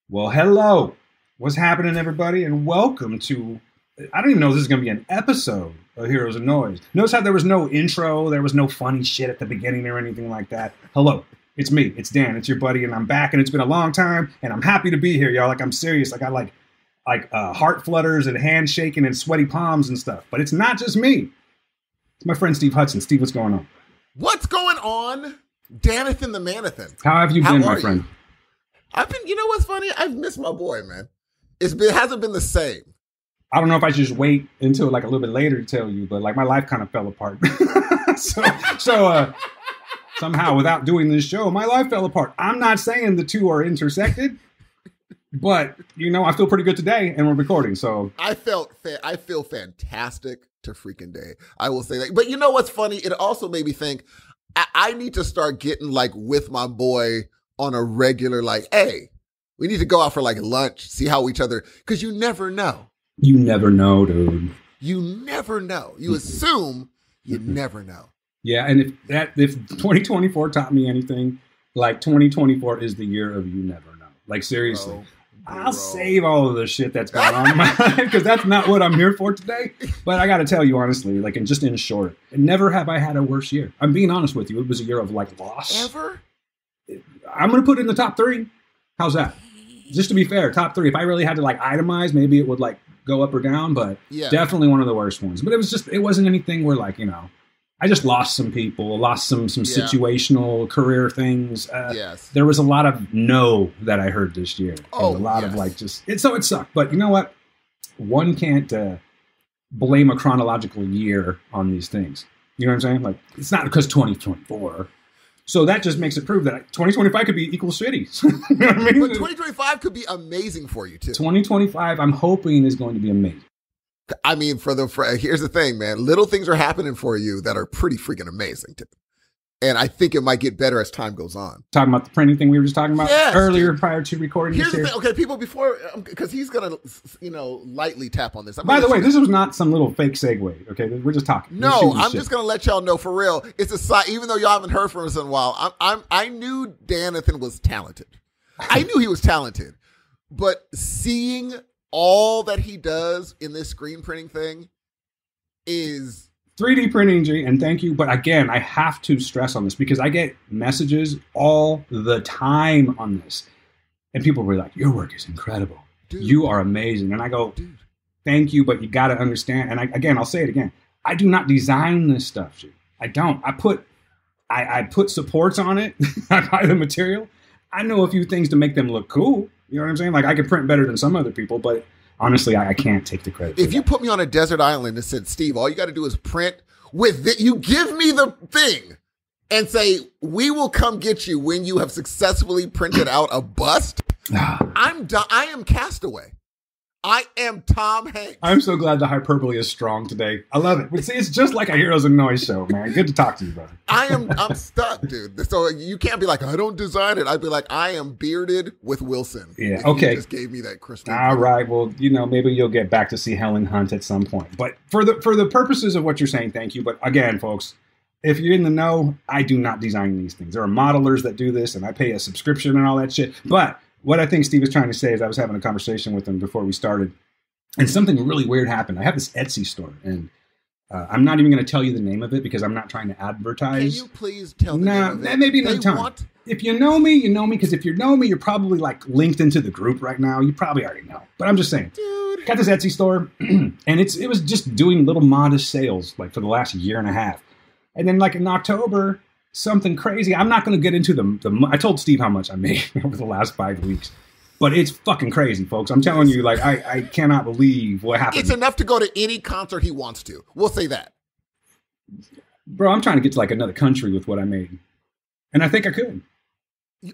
Well, hello. What's happening, everybody? And welcome to, I don't even know if this is going to be an episode of Heroes of Noise. Notice how there was no intro, there was no funny shit at the beginning or anything like that. Hello, it's me, it's Dan, it's your buddy, and I'm back, and it's been a long time, and I'm happy to be here, y'all. Like, I'm serious. I got heart flutters and hand shaking and sweaty palms and stuff. But it's not just me. It's my friend Steve Hudson. Steve, what's going on? What's going on? Danathan the Manathan. How have you been, my friend? You? I've been, you know what's funny? I've missed my boy, man. It hasn't been the same. I don't know if I should just wait until like a little bit later to tell you, but like my life kind of fell apart. so somehow without doing this show, my life fell apart. I'm not saying the two are intersected, but you know, I feel pretty good today and we're recording. So I feel fantastic to freaking day. I will say that. But you know what's funny? It also made me think I need to start getting like with my boy on a regular, like, hey, we need to go out for like lunch, see how each other, because you never know. You never know, dude. You never know. You assume you never know. Yeah, and if 2024 taught me anything, like 2024 is the year of you never know. Like seriously. Bro. I'll save all of the shit that's going on in my life because that's not what I'm here for today. But I got to tell you honestly, like, and just in short, never have I had a worse year. I'm being honest with you. It was a year of like loss. Ever? I'm going to put it in the top 3. How's that? Just to be fair, top 3. If I really had to like itemize, maybe it would like go up or down, but definitely one of the worst ones. But it wasn't anything where like, you know, I just lost some people, lost some situational career things. There was a lot of no that I heard this year. And a lot of like it sucked. But you know what? One can't blame a chronological year on these things. You know what I'm saying? Like, it's not because 2024. So that just makes it prove that 2025 could be equal shitty. You know what I mean? But 2025 could be amazing for you too. 2025, I'm hoping, is going to be amazing. I mean, here's the thing, man. Little things are happening for you that are pretty freaking amazing too. And I think it might get better as time goes on. Talking about the printing thing we were just talking about earlier prior to recording Here's this the thing. Okay, people, before, because he's going to, you know, lightly tap on this. By the way, this was not some little fake segue, okay? We're just talking. No, I'm just going to let y'all know for real. It's a side, even though y'all haven't heard from us in a while, I knew Danathan was talented. I knew he was talented. But seeing all that he does in this screen printing thing is 3D printing, G, and thank you. But again, I have to stress on this because I get messages all the time on this. And people were like, your work is incredible. Dude. You are amazing. And I go, dude, thank you, but you got to understand. And I'll say it again. I do not design this stuff, G. I don't. I put supports on it. I buy the material. I know a few things to make them look cool. You know what I'm saying? Like, I can print better than some other people, but honestly, I can't take the credit. If you put me on a desert island and said, Steve, all you got to do is print with it. You give me the thing and say, we will come get you when you have successfully printed out a bust. I'm done. I am Castaway. I am Tom Hanks. I'm so glad the hyperbole is strong today. I love it. But see, it's just like a Heroes of Noise show, man. Good to talk to you, brother. I'm stuck, dude. So you can't be like, I don't design it. I'd be like, I am bearded with Wilson. Yeah, okay. You just gave me that crystal. All right. Well, you know, maybe you'll get back to see Helen Hunt at some point. But for the purposes of what you're saying, thank you. But again, folks, if you're in the know, I do not design these things. There are modelers that do this, and I pay a subscription and all that shit. But what I think Steve was trying to say is I was having a conversation with him before we started, and something really weird happened. I have this Etsy store, and I'm not even going to tell you the name of it because I'm not trying to advertise. Can you please tell the name of it? Maybe another time. If you know me, you know me, because if you know me, you're probably like linked into the group right now. You probably already know. But I'm just saying. Dude. Got this Etsy store, and it was just doing little modest sales like for the last year and a half. And then like in October, something crazy. I'm not going to get into I told Steve how much I made over the last 5 weeks. But it's fucking crazy, folks. I'm telling you, like, I cannot believe what happened. It's enough to go to any concert he wants to. We'll say that. Bro, I'm trying to get to like another country with what I made. And I think I could.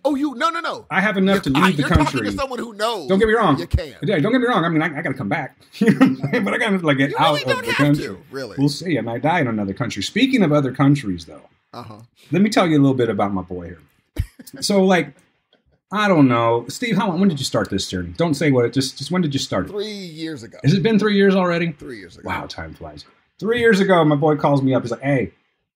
Oh, no. I have enough to leave the country. You're talking to someone who knows. Don't get me wrong. You can. Yeah, don't get me wrong. I mean, I got to come back. But I got to like get out of the country. Really? We'll see. I might die in another country. Speaking of other countries, though, let me tell you a little bit about my boy here. So, like, I don't know. Steve, when did you start this journey? Don't say what, just when did you start it? 3 years ago. Has it been 3 years already? 3 years ago. Wow, time flies. 3 years ago, my boy calls me up. He's like, hey,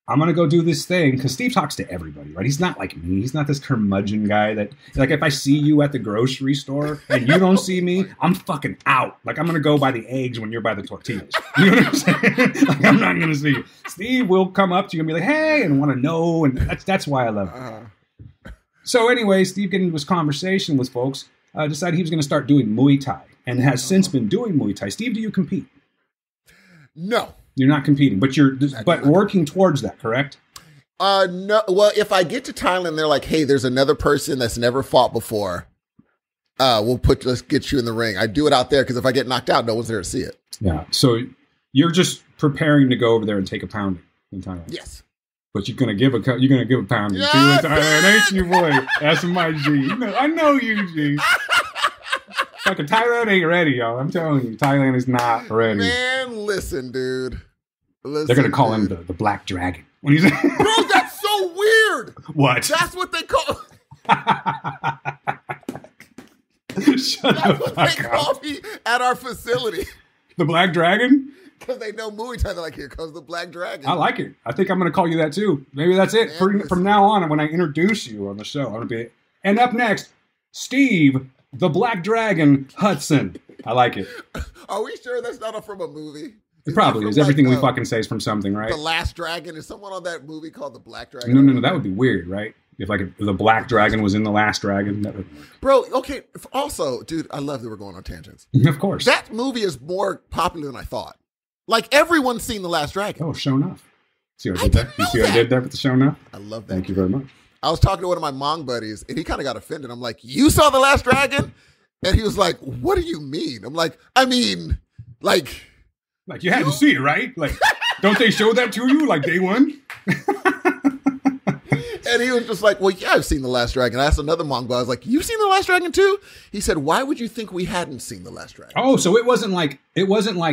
I'm going to go do this thing, because Steve talks to everybody, right? He's not like me. He's not this curmudgeon guy that, like, if I see you at the grocery store and you don't see me, I'm fucking out. Like, I'm going to go buy the eggs when you're by the tortillas. You know what I'm saying? Like, I'm not going to see you. Steve will come up to you and be like, hey, and want to know, and that's why I love him. So anyway, Steve getting into this conversation with folks, decided he was going to start doing Muay Thai, and has since been doing Muay Thai. Steve, do you compete? No. You're not competing, but you're working towards that, correct? No. Well, if I get to Thailand, they're like, hey, there's another person that's never fought before. Let's get you in the ring. I do it out there because if I get knocked out, no one's there to see it. Yeah. So you're just preparing to go over there and take a pounding in Thailand. Yes. But you're gonna give a pounding to Thailand, ain't you, boy? That's my G. I know you, G. Fucking Thailand ain't ready, y'all. I'm telling you, Thailand is not ready. Man, listen, dude. They're gonna call him the Black Dragon. When he's bro, that's so weird. What? That's what they call. That's what they call me at our facility. The Black Dragon. Because they know Muay Thai. They're like, here comes the Black Dragon. I like it. I think I'm going to call you that too. Maybe that's it. From now on, when I introduce you on the show, I'm going to be. And up next, Steve, the Black Dragon Hudson. I like it. Are we sure that's not from a movie? It probably is. Everything we fucking say is from something, right? The Last Dragon. Is someone on that movie called The Black Dragon? No. That would be weird, right? If the Black Dragon was in The Last Dragon. That would... Bro, okay. Also, dude, I love that we're going on tangents. Of course. That movie is more popular than I thought. Like, everyone's seen The Last Dragon. Oh, sure enough. See what I did there? You see what I did there with the show enough? I love that. Thank you very much. I was talking to one of my Hmong buddies, and he kind of got offended. I'm like, you saw The Last Dragon? And he was like, what do you mean? I'm like, like you had to see it, right? Like, don't they show that to you like day one? And he was just like, well, yeah, I've seen The Last Dragon. I asked another Hmong buddy, I was like, you've seen The Last Dragon too? He said, why would you think we hadn't seen The Last Dragon? Oh, so it wasn't like,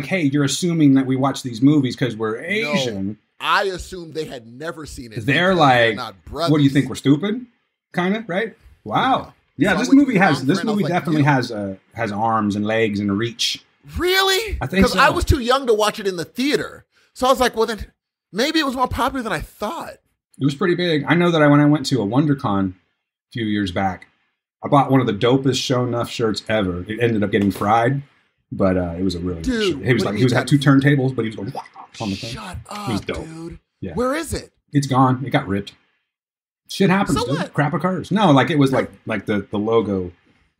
hey, you're assuming that we watch these movies because we're Asian. No, I assumed they had never seen it. They're like, what do you think, we're stupid? Kind of, right? Wow. Yeah, this movie definitely has arms and legs and a reach. Really? I think so. Because I was too young to watch it in the theater. So I was like, well, then maybe it was more popular than I thought. It was pretty big. I know that when I went to a WonderCon a few years back, I bought one of the dopest Show Enough shirts ever. It ended up getting fried, but it was a really good shirt. He had two turntables, but he was going on the thing. Shut up, He's dope. dude. Yeah. Where is it? It's gone. It got ripped. Shit happens, so dude. What? Crap occurs. No, like it was like the logo.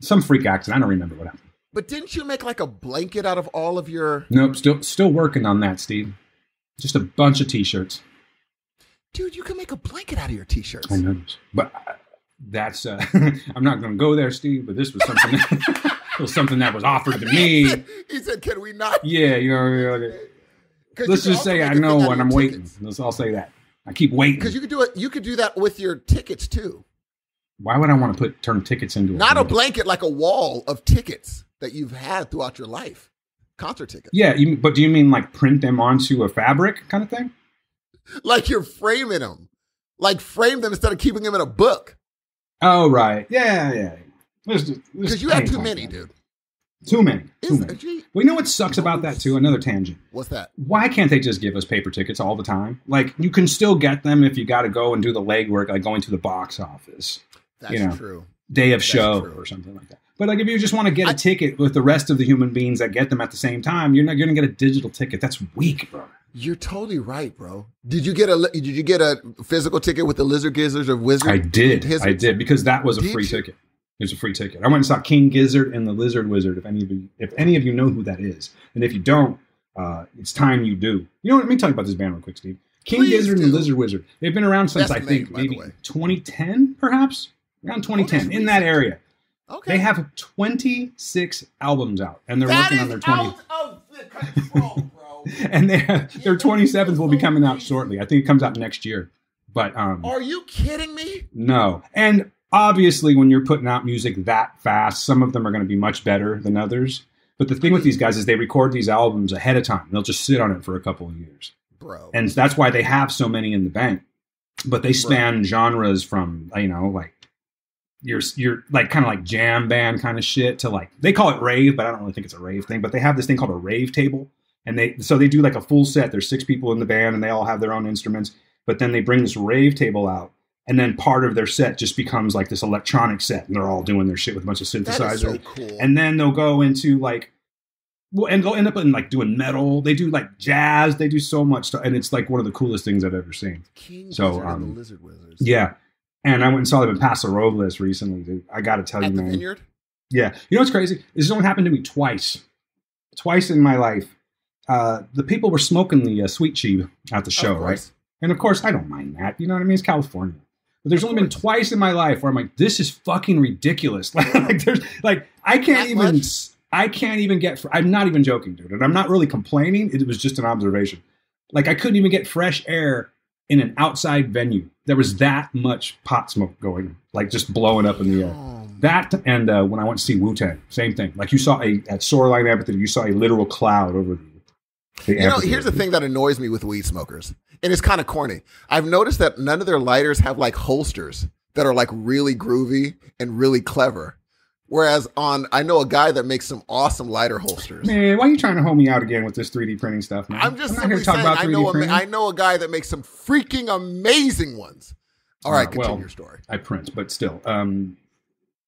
Some freak accident. I don't remember what happened. But didn't you make like a blanket out of all of your... Nope. Still working on that, Steve. Just a bunch of T-shirts. Dude, you can make a blanket out of your T-shirts. I know. But that's... I'm not going to go there, Steve, but this was something... it was something that was offered to me. He said, can we not? Yeah, let's just say I know when I'm waiting. I'll say that. I keep waiting. Because you could do it. You could do that with your tickets too. Why would I want to turn tickets into not a blanket, like a wall of tickets that you've had throughout your life? Concert tickets. Yeah, but do you mean like print them onto a fabric kind of thing? Like you're framing them. Like frame them instead of keeping them in a book. Oh, right. Yeah. Because you have too many, dude. Too many. Well, you know what sucks about that too? Another tangent. What's that? Why can't they just give us paper tickets all the time? Like, you can still get them if you got to go and do the legwork, like going to the box office. That's true. Day of show or something like that. But like, if you just want to get a ticket with the rest of the human beings that get them at the same time, you're not going to get a digital ticket. That's weak, bro. You're totally right, bro. Did you get a physical ticket with the Lizard Gizzards or Wizard? I did because that was a free ticket. It was a free ticket. I went and saw King Gizzard and the Lizard Wizard. If any of you know who that is, and if you don't, it's time you do. You know what? Let me tell you about this band real quick, Steve. King Gizzard and Lizard Wizard. They've been around since I think maybe 2010, perhaps around 2010 in that area. Okay. They have 26 albums out, and they're working on their 20. Out of the control, bro. And their 27th will be coming out shortly. I think it comes out next year. But are you kidding me? No. And obviously, when you're putting out music that fast, some of them are going to be much better than others. But the thing with these guys is they record these albums ahead of time. They'll just sit on it for a couple of years. Bro. And that's why they have so many in the bank. But they span genres from, like you're like kind of like jam band kind of shit to like, they call it rave, but I don't really think it's a rave thing. But they have this thing called a rave table. And they do like a full set. There's 6 people in the band and they all have their own instruments. but then they bring this rave table out, and then part of their set just becomes like this electronic set, and they're all doing their shit with a bunch of synthesizers. That is so cool. And then they'll go into like, well, and they'll end up in like doing metal. They do like jazz. They do so much stuff, and it's like one of the coolest things I've ever seen. King Gizzard and the Lizard Wizards. Yeah, and I went and saw them in Paso Robles recently, dude. I got to tell you, man. At the Vineyard? Yeah. You know what's crazy? This has only happened to me twice. Twice in my life. The people were smoking the sweet cheese at the show, right? And of course, I don't mind that. You know what I mean? It's California. But there's only been twice in my life where I'm like, this is fucking ridiculous. Like, there's like, I can't even get, I'm not even joking, dude. And I'm not really complaining. It was just an observation. Like, I couldn't even get fresh air in an outside venue. There was that much pot smoke going, like just blowing up in the air. That, and when I went to see Wu-Tang, same thing. Like, you saw at Shoreline Amphitheater, you saw a literal cloud over the amphitheater. Here's the thing that annoys me with weed smokers, and it's kind of corny. I've noticed that none of their lighters have like holsters that are like really groovy and really clever. Whereas I know a guy that makes some awesome lighter holsters. Man, why are you trying to hold me out again with this 3D printing stuff, man? I'm just simply saying, I know a guy that makes some freaking amazing ones. All right, continue your story. I print, but still.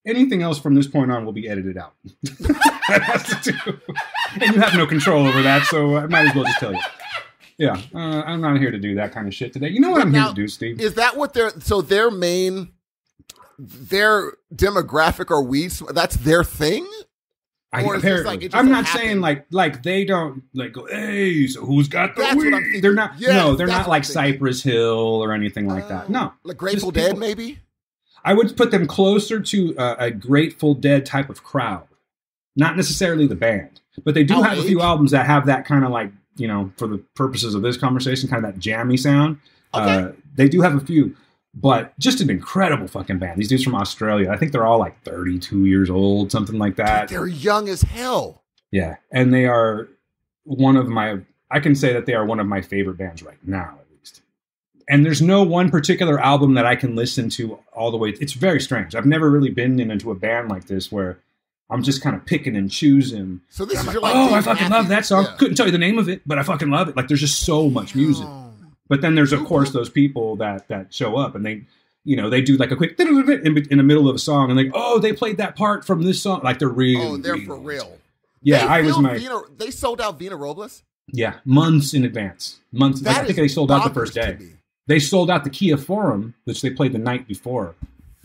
Anything else from this point on will be edited out. That has to do. And you have no control over that, so I might as well just tell you. Yeah, I'm not here to do that kind of shit today. You know what I'm here to do, Steve? Is that what their demographic are weed? That's their thing? I'm not saying like they don't like go, hey, so who's got the weed? They're not. Yes, no, they're not like Cypress Hill or anything like that. No, like Grateful Dead, maybe. I would put them closer to a Grateful Dead type of crowd, not necessarily the band, but they do have a few albums that have that kind of like, you know, for the purposes of this conversation, kind of that jammy sound. Okay. They do have a few, but just an incredible fucking band. These dudes from Australia, I think they're all like 32 years old, something like that. Dude, they're young as hell. Yeah, and they are I can say that they are one of my favorite bands right now. And there's no one particular album that I can listen to all the way. It's very strange. I've never really been into a band like this where I'm just kind of picking and choosing. So this is like, I fucking love that song. Yeah. Couldn't tell you the name of it, but I fucking love it. Like, there's just so much music. But then there's, of course, those people that show up and they, you know, they do like a quick in the middle of a song and they played that part from this song. Like, they're really. Oh, they're for real. Yeah, they sold out Vina Robles? Yeah, months in advance. Months. I think they sold out the first day. They sold out the Kia Forum, which they played the night before.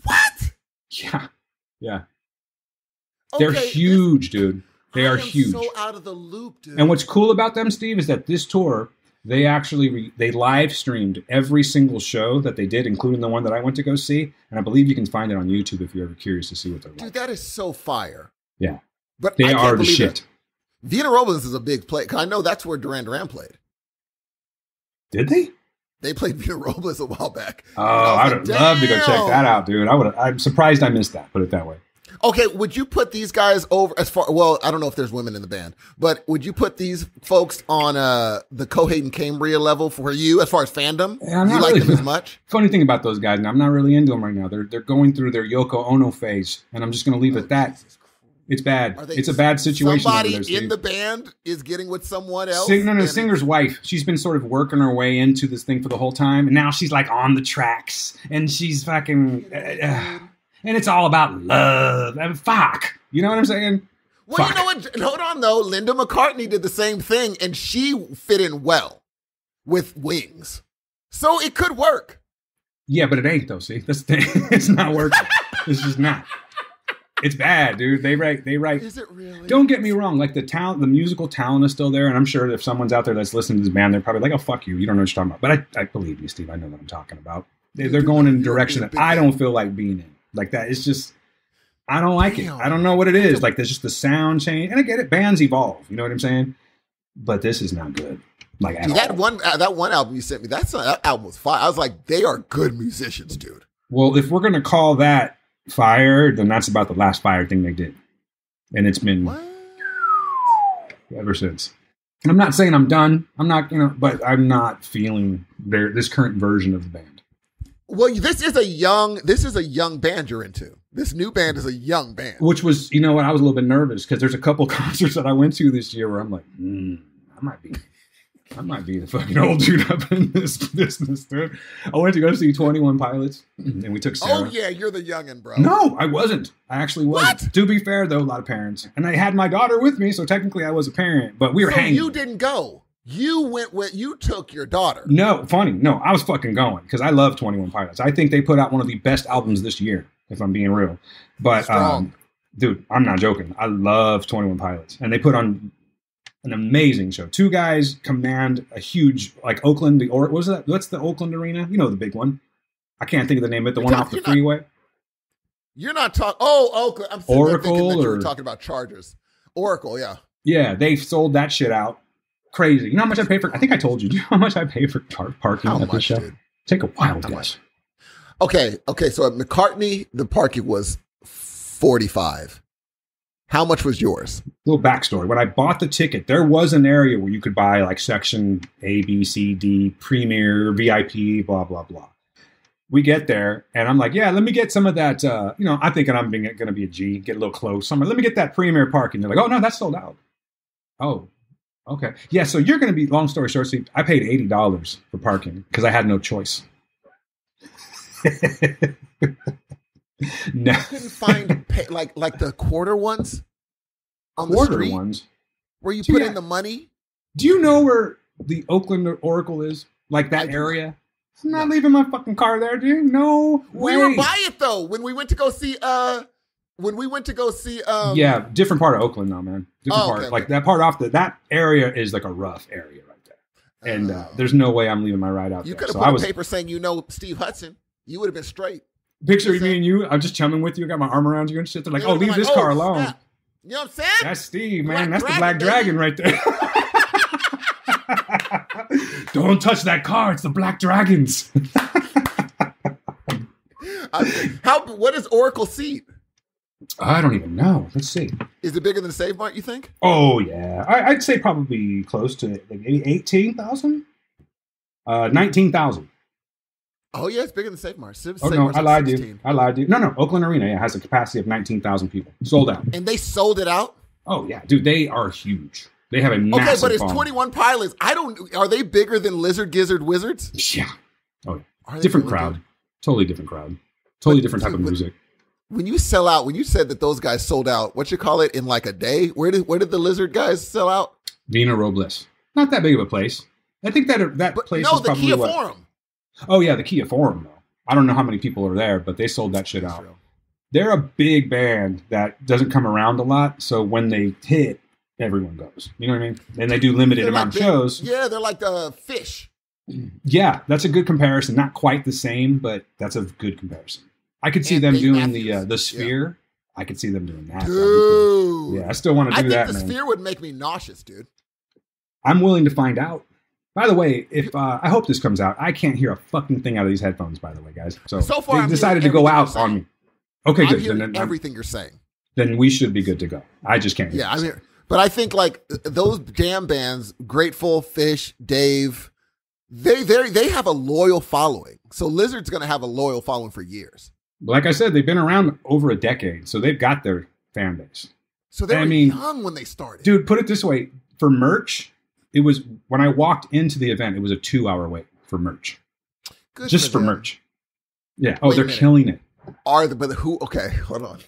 What? Yeah. Yeah. Okay, they're huge, dude. They are huge. So out of the loop, dude. And what's cool about them, Steve, is that this tour, they actually they live streamed every single show that they did, including the one that I went to go see. And I believe you can find it on YouTube if you're ever curious to see what they're like. Dude, that is so fire. Yeah. But they are the shit. Vina Robles is a big play. Because I know that's where Duran Duran played. Did they? They played Vina Robles a while back. Oh, I would love to go check that out, dude. I'm surprised I missed that. Put it that way. Okay, would you put these guys over as far? Well, I don't know if there's women in the band, but would you put these folks on the Coheed and Cambria level for you as far as fandom? Yeah, you like them as much? Funny thing about those guys, I'm not really into them right now. They're going through their Yoko Ono phase, and I'm just going to leave it at that. It's bad. It's a bad situation. Somebody in the band is getting with someone else. The singer's wife. She's been sort of working her way into this thing for the whole time, and now she's like on the tracks, and she's fucking, and it's all about love and fuck. You know what I'm saying? Well, fuck. You know what? Hold on though. Linda McCartney did the same thing, and she fit in well with Wings, so it could work. Yeah, but it ain't though. See, that's the thing. It's not working. It's just not. It's bad, dude. They write. Is it really? Don't get me wrong. Like the talent, the musical talent is still there, and I'm sure if someone's out there that's listening to this band, they're probably like, "Oh, fuck you. You don't know what you're talking about." But I believe you, Steve. I know what I'm talking about. They're going in a direction that I don't feel like being in. Like that. It's just, I don't like it. I don't know what it is. Like there's just the sound change, and I get it. Bands evolve. You know what I'm saying? But this is not good. Like dude, that one album you sent me, that album was fire. I was like, they are good musicians, dude. Well, if we're gonna call that fire, then that's about the last fire thing they did, and it's been ever since. And I'm not saying I'm done. I'm not, but I'm not feeling this current version of the band. Well, this is a young band you're into. This new band is a young band, which was, I was a little bit nervous because there's a couple concerts that I went to this year where I'm like, I might be I might be the fucking old dude up in this business, dude. I went to go see 21 Pilots, and we took Sarah. Oh, yeah, you're the youngin', bro. No, I wasn't. I actually wasn't. What? To be fair, though, a lot of parents. And I had my daughter with me, so technically I was a parent, but we were hanging. You didn't go. You took your daughter. No, funny. No, I was fucking going, because I love 21 Pilots. I think they put out one of the best albums this year, if I'm being real. But, dude, I'm not joking. I love 21 Pilots. And they put on an amazing show. Two guys command a huge, like Oakland, what was that? What's the Oakland Arena? You know, the big one. I can't think of the name of it. The one off the freeway. You're not talking. Oh, Oakland. I'm Oracle, thinking that you were talking about Chargers. Oracle, yeah. Yeah, they sold that shit out. Crazy. You know how much I pay for? I think I told you. Do you know how much I pay for parking at this show? Dude? Take a wild guess. Okay. So at McCartney, the parking was $45. How much was yours? Little backstory. When I bought the ticket, there was an area where you could buy like section A, B, C, D, Premier, VIP, blah, blah, blah. We get there, and I'm like, yeah, let me get some of that. I'm thinking I'm going to be a G, get a little close. Let me get that Premier parking. They're like, oh, no, that's sold out. Oh, okay. Yeah, so you're going to be, long story short, see, I paid $80 for parking because I had no choice. No. You couldn't find like the quarter ones on quarter the street ones where you put in the money. Do you know where the Oakland Oracle is? Like that area? I'm not leaving my fucking car there, dude. No way. We were by it though when we went to go see. Yeah, different part of Oakland though, man. Different part. Okay. Like that part off that area is like a rough area right there, and there's no way I'm leaving my ride out there. You could have put a paper saying Steve Hudson. You would have been straight. Picture me and you. I'm just chumming with you. I got my arm around you and shit. They're like, leave this car alone. Snap. You know what I'm saying? That's Steve, man. That's the Black Dragon right there. Don't touch that car. It's the Black Dragons. What is Oracle seat? I don't even know. Let's see. Is it bigger than Save Mart, you think? Oh, yeah. I'd say probably close to like maybe 18,000? 19,000. Oh, yeah, it's bigger than Save Mart. I lied to you. No, Oakland Arena has a capacity of 19,000 people. Sold out. And they sold it out? Oh, yeah. Dude, they are huge. They have a massive Okay, but it's volume. 21 Pilots. Are they bigger than Lizard Gizzard Wizards? Yeah. Oh, yeah. Different crowd. Good? Totally different crowd. Totally different type of music. When you sell out, when you said that those guys sold out, what you call it, in like a day? Where did the Lizard guys sell out? Vina Robles. Not that big of a place. I think that place is probably Kia Forum. Oh, yeah, the Kia Forum, though. I don't know how many people are there, but they sold that shit out. They're a big band that doesn't come around a lot, so when they hit, everyone goes. You know what I mean? And they do limited amount of shows. Yeah, they're like the Fish. Yeah, that's a good comparison. Not quite the same, but that's a good comparison. I could see them doing the Sphere. Yeah. I could see them doing that. Dude. Cool. Yeah, I still want to do that, man. I think the Sphere would make me nauseous, dude. I'm willing to find out. By the way, if I hope this comes out, I can't hear a fucking thing out of these headphones, by the way, guys. So far, they decided to go out on me. Okay, good. Then everything you're saying. Then we should be good to go. I just can't hear. Yeah, I'm here. But I think like those jam bands, Grateful, Fish, Dave, they have a loyal following. So Lizard's going to have a loyal following for years. Like I said, they've been around over a decade, so they've got their fan base. So they were young when they started. Dude, put it this way. For merch, it was, when I walked into the event, it was a 2-hour wait for merch. Good just for merch. Yeah. Oh, they're killing it. Okay, hold on.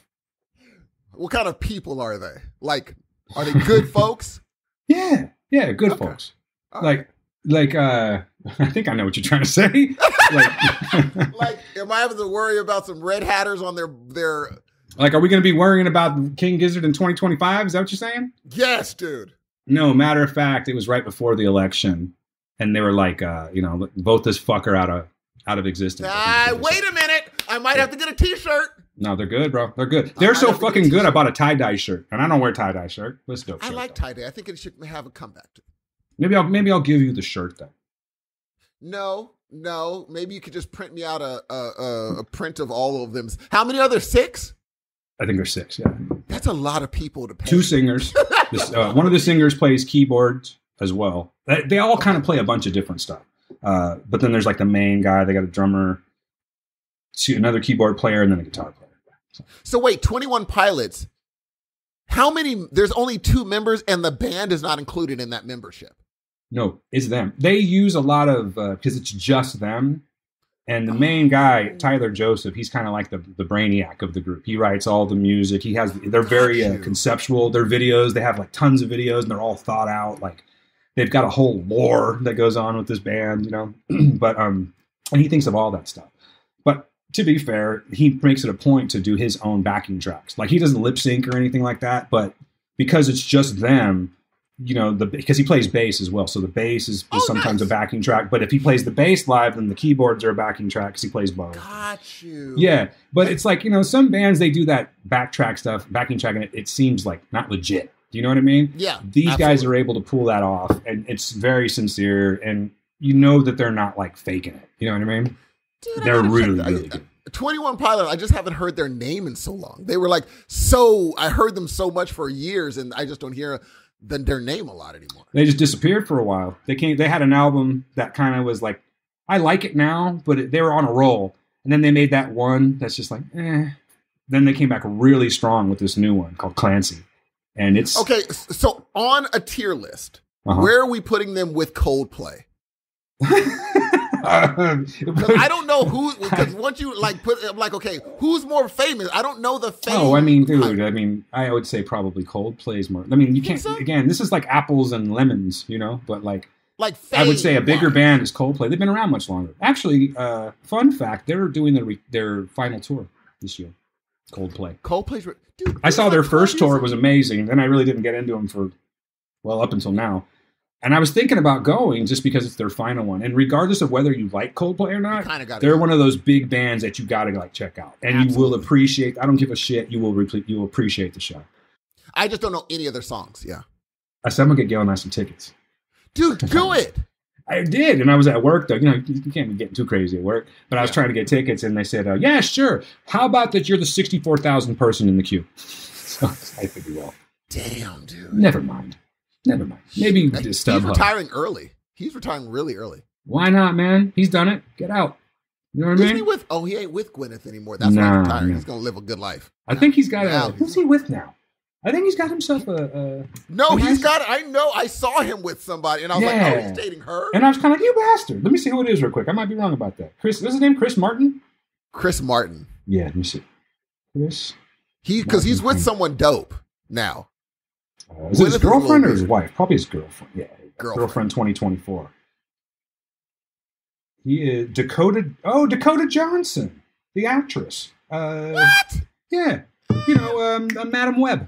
What kind of people are they? Like, are they good folks? Yeah, good folks. Right. Like, I think I know what you're trying to say. Like, am I having to worry about some red hatters on their? Like, are we going to be worrying about King Gizzard in 2025? Is that what you're saying? Yes, dude. No, matter of fact, it was right before the election, and they were like, vote this fucker out of existence. Wait a minute. I might have to get a T-shirt. No, they're good, bro. They're good. They're so fucking good. I bought a tie-dye shirt, and I don't wear tie-dye shirt. But it's dope. I like tie-dye. I think it should have a comeback. Maybe I'll give you the shirt then. No. Maybe you could just print me out a print of all of them. How many are there? 6? I think there's 6. Yeah. That's a lot of people to pay. 2 singers. One of the singers plays keyboards as well. They all kind of play a bunch of different stuff. But then there's like the main guy. They got a drummer, another keyboard player, and then a guitar player. So wait, 21 Pilots. How many? There's only 2 members, and the band is not included in that membership. No, it's them. They use a lot of because it's just them. And the main guy, Tyler Joseph, he's kind of like the brainiac of the group. He writes all the music. They're very conceptual. Their videos, they have like tons of videos, and they're all thought out. Like they've got a whole lore that goes on with this band, you know. But and he thinks of all that stuff. But to be fair, he makes it a point to do his own backing tracks. Like he doesn't lip sync or anything like that. But because it's just them, you know, because he plays bass as well. So the bass is sometimes a backing track. But if he plays the bass live, then the keyboards are a backing track because he plays both. Got you. Yeah. But it's like, you know, some bands, they do that backing track, and it seems like not legit. Do you know what I mean? Yeah. These guys are able to pull that off, and it's very sincere, and you know that they're not like faking it. You know what I mean? Dude, they're really good. 21 Pilots, I just haven't heard their name in so long. They were like, I heard them so much for years, and I just don't hear their name a lot anymore. They just disappeared for a while. They had an album that kind of was like, I like it now, but they were on a roll. And then they made that one that's just like, eh. Then they came back really strong with this new one called Clancy. And it's... Okay, so on a tier list, where are we putting them with Coldplay? I don't know who, because once you like put, I'm like, okay, who's more famous? I don't know the fame. Oh, I mean, dude, I would say probably Coldplay's more. I mean, you can't, again, this is like apples and lemons, you know, but like I would say a bigger band is Coldplay. They've been around much longer. Actually, fun fact, they're doing their final tour this year. Coldplay's, dude, I saw their first tour. It was amazing. Then I really didn't get into them up until now. And I was thinking about going just because it's their final one. And regardless of whether you like Coldplay or not, they're one of those big bands that you got to like check out. And Absolutely. You will appreciate, I don't give a shit, you will appreciate the show. I just don't know any of their songs, yeah. I said I'm going to get Gail and I some tickets. Dude, do it! I did. And I was at work, though. You know, you can't be getting too crazy at work. But I was trying to get tickets, and they said, yeah, sure. How about that you're the 64,000th person in the queue? So I figured, well. Damn, dude. Never mind. Maybe he's retiring early. He's retiring really early. Why not, man? He's done it. Get out. You know what I mean? He ain't with Gwyneth anymore. That's why he's retiring. He's going to live a good life. I think he's got who's he with now? I think he's got himself I know. I saw him with somebody, and I was like, oh, he's dating her? And I was kind of like, you bastard. Let me see who it is real quick. I might be wrong about that. What's his name? Chris Martin? Chris Martin. Yeah, let me see. Chris? Because he's with someone dope now. Is it his girlfriend or his wife? Probably his girlfriend. Yeah, girlfriend 2024. He is Dakota Johnson, the actress. What? Yeah, you know, Madam Web.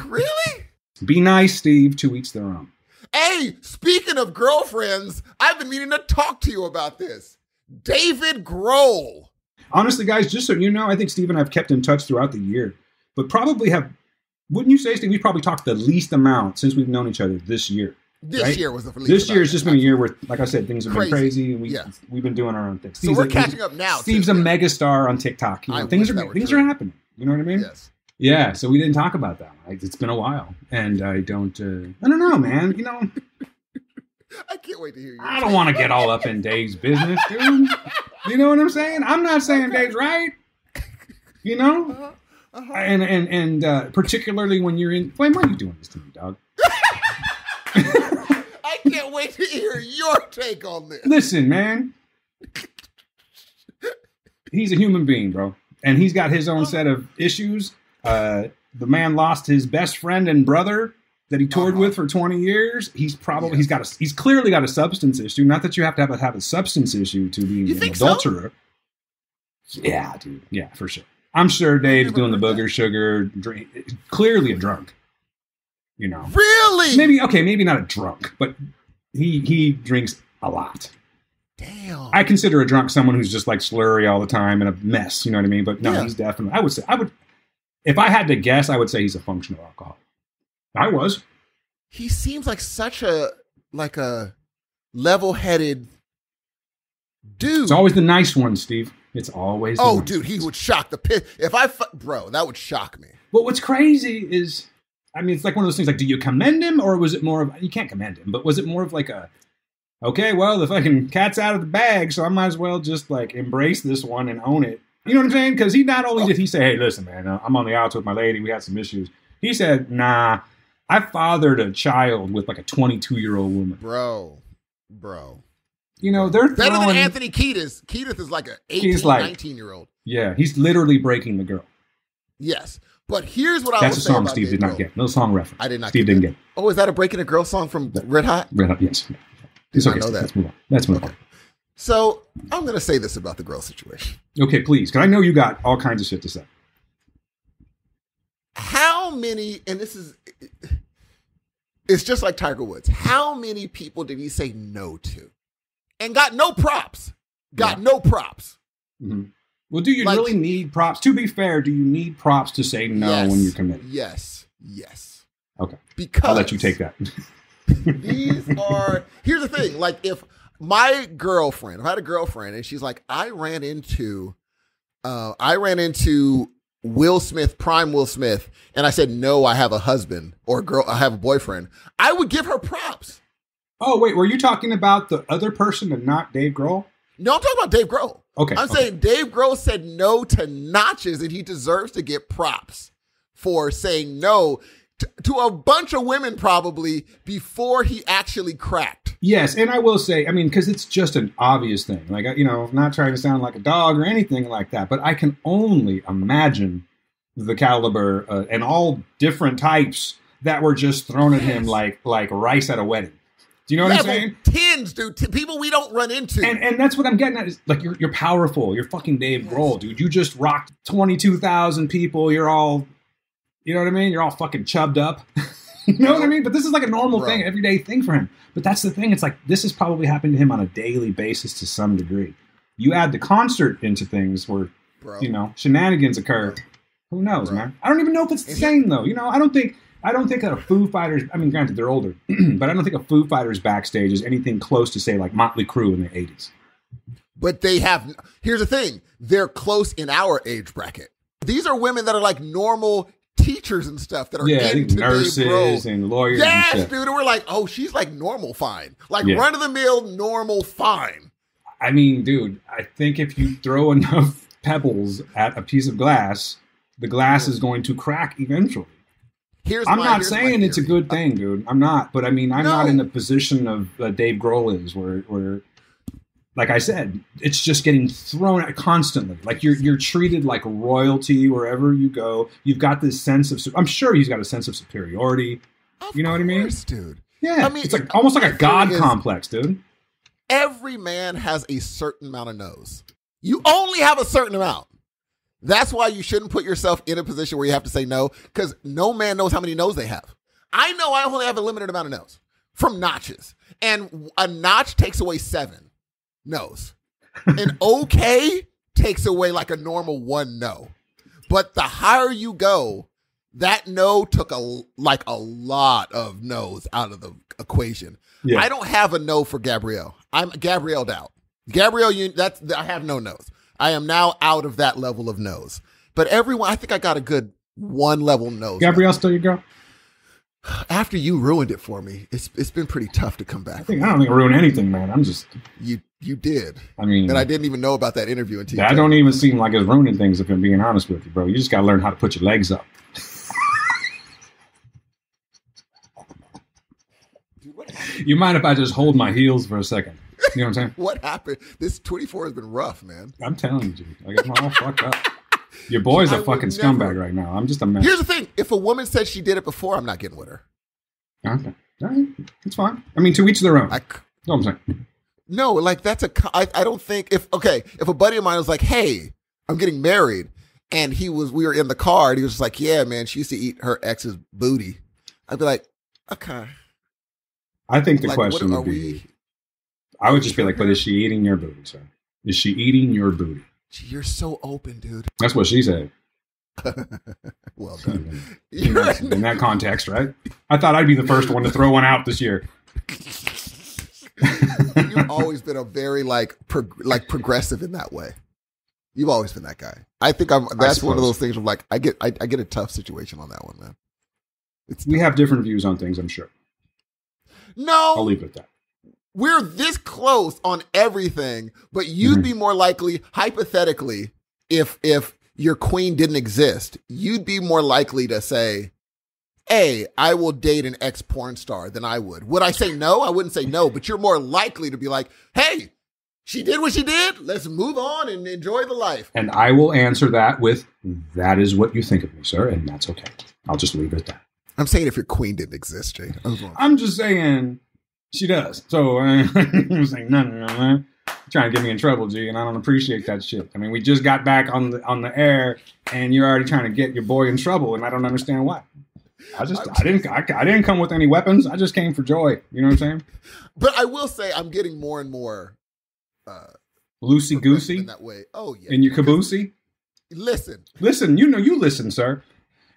Really? Be nice, Steve. 2 weeks their own. Hey, speaking of girlfriends, I've been meaning to talk to you about this. David Grohl. Honestly, guys, just so you know, I think Steve and I have kept in touch throughout the year, but probably wouldn't you say, Steve, we've probably talked the least amount since we've known each other this year. This year was the least. This year has just been a year where, like I said, things have been crazy. And we've been doing our own thing. So we're catching up now. Steve's a megastar on TikTok. You know, things are happening. You know what I mean? Yes. Yeah, so we didn't talk about that. It's been a while, and I don't know, man. You know, I can't wait to hear you. I don't want to get all up in Dave's business, dude. You know what I'm saying? I'm not saying Dave's right. You know, and particularly when you're in. Wait, why are you doing this to me, dog? I can't wait to hear your take on this. Listen, man. He's a human being, bro, and he's got his own set of issues. The man lost his best friend and brother that he toured with for 20 years. He's clearly got a substance issue. Not that you have to have a substance issue to be an adulterer. So? Yeah, dude. Yeah, for sure. I'm sure Dave's doing the booger sugar drink. Clearly a drunk. You know. Really? Maybe not a drunk, but he drinks a lot. Damn. I consider a drunk someone who's just like slurry all the time and a mess. You know what I mean? But no, he's definitely. I would. If I had to guess, I would say he's a functional alcoholic. I was. He seems like such a level-headed dude. It's always the nice one, Steve. It's always. Dude, he would shock the pit. Bro, that would shock me. But what's crazy is, I mean, it's like one of those things. Like, do you commend him, or was it more of, you can't commend him, but was it more of like a, okay, well, the fucking cat's out of the bag, so I might as well just like embrace this one and own it. You know what I'm saying? Because he not only did he say, hey, listen, man, I'm on the outs with my lady. We had some issues. He said, nah, I fathered a child with like a 22-year-old woman. Bro. You know, they're better than Anthony Kiedis. Kiedis is like an 18, 19-year-old. Yeah, he's literally breaking the girl. Yes. But here's what I will say about That's a song Steve did not get. No song reference. I did not Steve didn't get it. Oh, is that a Breaking a Girl song from Red Hot? Red Hot, yes. It's okay, Steve. Let's move on. Let's move on. So I'm going to say this about the girl situation. Okay, please. Because I know you got all kinds of shit to say. How many, and this is, it's just like Tiger Woods. How many people did he say no to? And got no props. No props. Mm-hmm. Well, do you really need props? To be fair, do you need props to say no when you're committed? Yes. Okay. Because I'll let you take that. Here's the thing. Like if I had a girlfriend and she's like, I ran into Will Smith, prime Will Smith, and I said, no, I have a husband or I have a boyfriend, I would give her props. Oh, wait, were you talking about the other person and not Dave Grohl? No, I'm talking about Dave Grohl. Okay. I'm saying Dave Grohl said no to Notches, and he deserves to get props for saying no to a bunch of women probably before he actually cracked. Yes, and I will say, I mean, because it's just an obvious thing. Like, you know, not trying to sound like a dog or anything like that, but I can only imagine the caliber and all different types that were just thrown at him like rice at a wedding. Do you know what I'm saying? Tens, dude. People we don't run into. And that's what I'm getting at is like you're powerful. You're fucking Dave Grohl, dude. You just rocked 22,000 people. You're all, you know what I mean? You're all fucking chubbed up. You know what I mean? But this is like a normal thing, everyday thing for him. But that's the thing. It's like this is probably happening to him on a daily basis to some degree. You add the concert into things where, you know, shenanigans occur. Who knows, man? I don't even know if it's the same though. You know, I don't think that a Foo Fighters, I mean, granted, they're older, but I don't think a Foo Fighters backstage is anything close to, say, like Motley Crue in the 80s. But they have, here's the thing, they're close in our age bracket. These are women that are like normal teachers and stuff that are into nurses and lawyers and shit. Dude, and we're like, oh, she's like normal fine. Like run-of-the-mill normal fine. I mean, dude, I think if you throw enough pebbles at a piece of glass, the glass is going to crack eventually. I'm not saying it's a good thing, dude. I'm not. But I mean, I'm not in the position of Dave Grohl is where, like I said, it's just getting thrown at constantly. Like you're treated like royalty wherever you go. You've got this sense of, I'm sure he's got a sense of superiority. You know what I mean? Dude. Yeah. I mean, it's like almost like a God complex, dude. Every man has a certain amount of nose. You only have a certain amount. That's why you shouldn't put yourself in a position where you have to say no, because no man knows how many no's they have. I know I only have a limited amount of no's from notches. And a notch takes away 7 no's. An okay takes away like a normal 1 no. But the higher you go, that no took a lot of no's out of the equation. Yeah. I don't have a no for Gabrielle. I'm Gabrielle'd out. Gabrielle, I have no no's. I am now out of that level of nose. But everyone, I think I got a good 1 level nose. Gabrielle still your girl? After you ruined it for me, it's been pretty tough to come back. I don't think I ruined anything, man. I'm just... You did. I mean... And I didn't even know about that interview until I don't even seem like it's ruining things if I'm being honest with you, bro. You just got to learn how to put your legs up. You mind if I just hold my heels for a second? You know what I'm saying? What happened? This 24 has been rough, man. I'm telling you, dude. Like, I'm all fucked up. Your boy's a fucking scumbag right now. I'm just a mess. Here's the thing. If a woman said she did it before, I'm not getting with her. Okay. All right. It's fine. I mean, to each their own. Know what I'm saying? No, like that's I don't think if a buddy of mine was like, hey, I'm getting married, and we were in the car and he was just like, yeah, man, she used to eat her ex's booty. I'd be like, okay. I think the question would be, I would just be like, but is she eating your booty, sir? Is she eating your booty? You're so open, dude. That's what she said. Well done. In that context, right? I thought I'd be the first one to throw one out this year. You've always been a very progressive in that way. You've always been that guy. I think that's one of those things where like I get a tough situation on that one, man. We have different views on things, I'm sure. No. I'll leave it at that. We're this close on everything, but you'd be more likely, hypothetically, if your queen didn't exist, you'd be more likely to say, I will date an ex-porn star than I would. Would I say no? I wouldn't say no, but you're more likely to be like, hey, she did what she did. Let's move on and enjoy the life. And I will answer that with, that is what you think of me, sir, and that's okay. I'll just leave it at that. I'm saying if your queen didn't exist, Jay. I'm just saying she does. So I'm saying, no, man. Trying to get me in trouble, G, and I don't appreciate that shit. I mean, we just got back on the air, and you're already trying to get your boy in trouble, and I don't understand why. I didn't come with any weapons. I just came for joy. You know what I'm saying? But I will say I'm getting more and more loosey goosey in that way. Oh yeah, in your caboosey. Listen. You listen, sir.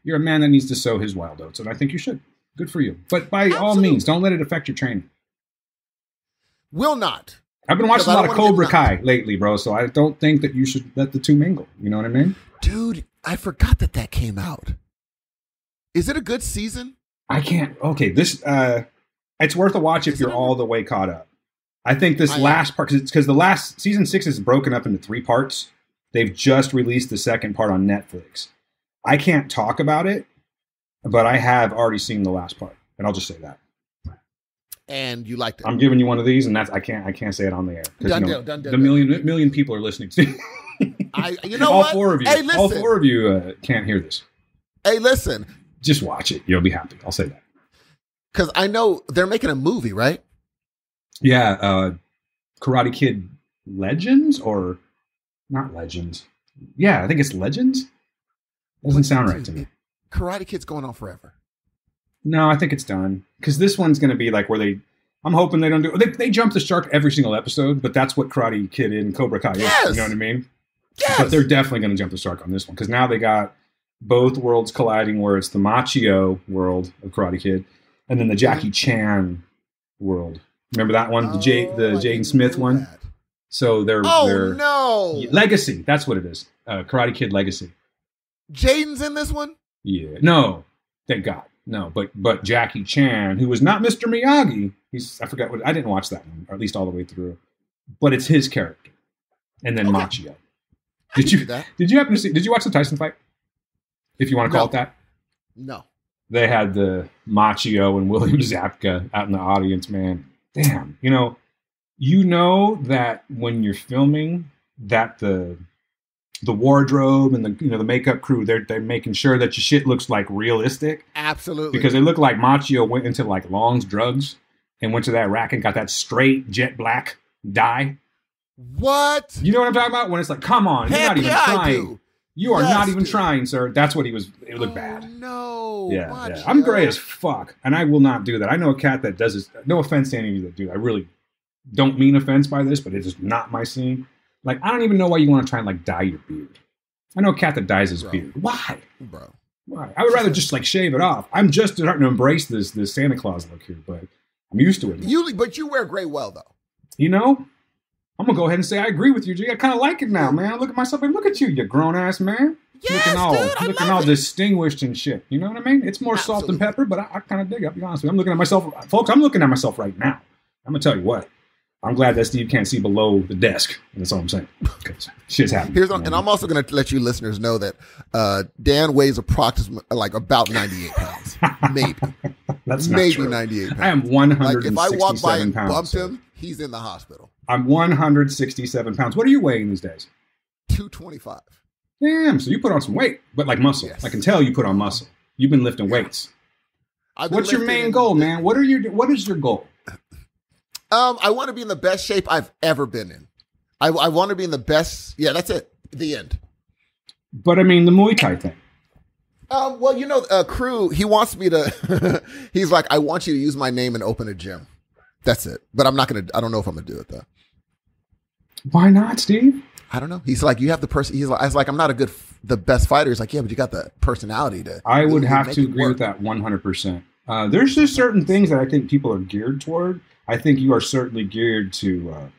You're a man that needs to sow his wild oats, and I think you should. Good for you. But by all means, don't let it affect your training. Will not. I've been watching a lot of Cobra Kai lately, bro, so I don't think that you should let the two mingle. You know what I mean? Dude, I forgot that came out. Is it a good season? I can't. Okay, it's worth a watch if you're all the way caught up. I think this last part, because the last season 6 is broken up into 3 parts. They've just released the second part on Netflix. I can't talk about it, but I have already seen the last part, and I'll just say that. And you liked it. I'm giving you one of these, and I can't say it on the air. Done. The million people are listening to you know all what? 4 of you. Hey, listen. All 4 of you can't hear this. Hey, listen. Just watch it. You'll be happy. I'll say that. Because I know they're making a movie, right? Yeah. Karate Kid Legends or not Legends? Yeah, I think it's Legends. Doesn't sound right to me. Karate Kid's going on forever. No, I think it's done. Because this one's going to be like where I'm hoping they don't do. They jump the shark every single episode, but that's what Karate Kid and Cobra Kai is. You know what I mean? Yes. But they're definitely going to jump the shark on this one because now they got both worlds colliding, where it's the Machio world of Karate Kid and then the Jackie Chan world. Remember that one, the Jaden Smith one? That. So they're no Legacy. That's what it is. Karate Kid Legacy. Jaden's in this one? Yeah. No, thank God. No, but Jackie Chan, who was not Mr. Miyagi, I forgot what, I didn't watch that one, or at least all the way through, but it's his character. And then Machio. Did you happen to see, did you watch the Tyson fight? If you want to call it that? No. They had the Machio and William Zabka out in the audience, man. Damn. You know that when you're filming that the wardrobe and the makeup crew, they're making sure that your shit looks like realistic. Absolutely. Because it looked like Machio went into like Long's Drugs and went to that rack and got that straight jet black dye. What? You know what I'm talking about? When it's like, come on, you're not even trying. You are not even trying, sir. That's what he was. It looked bad. No. Yeah. I'm gray as fuck, and I will not do that. I know a cat that does this. No offense to any of you that do. I really don't mean offense by this, but it is not my scene. Like, I don't even know why you want to try and like dye your beard. I know a cat that dyes his beard. Why? Bro. Why? I would rather just like shave it off. I'm just starting to embrace this Santa Claus look here, but I'm used to it. But you wear gray well, though. I'm going to go ahead and say I agree with you, G. I kind of like it now, man. I look at myself and look at you, you grown-ass man. Yes, looking all distinguished and shit. You know what I mean? It's more salt and pepper, but I kind of dig it, I'll be honest with you. I'm looking at myself. Folks, I'm looking at myself right now. I'm going to tell you what. I'm glad that Steve can't see below the desk. That's all I'm saying. Because shit's happening. And I'm also going to let you listeners know that Dan weighs approximately like about 98 pounds. Maybe. That's not maybe true. 98 pounds. I am 167 like if I walk by and pounds. bumped him, he's in the hospital. I'm 167 pounds. What are you weighing these days? 225. Damn, so you put on some weight, but like muscle. Yes. I can tell you put on muscle. You've been lifting weights. What's your main goal, man? What is your goal? I want to be in the best shape I've ever been in. I want to be in the best. Yeah, that's it. The end. But I mean, the Muay Thai thing. Well, Crew, he wants me to, he's like, I want you to use my name and open a gym. That's it. But I don't know if I'm going to do it though. Why not, Steve? I don't know. He's like, you have the person. I was like, I'm not the best fighter. He's like, yeah, but you got the personality to. I would have to agree with that 100%. There's just certain things that I think people are geared toward. I think you are certainly geared to,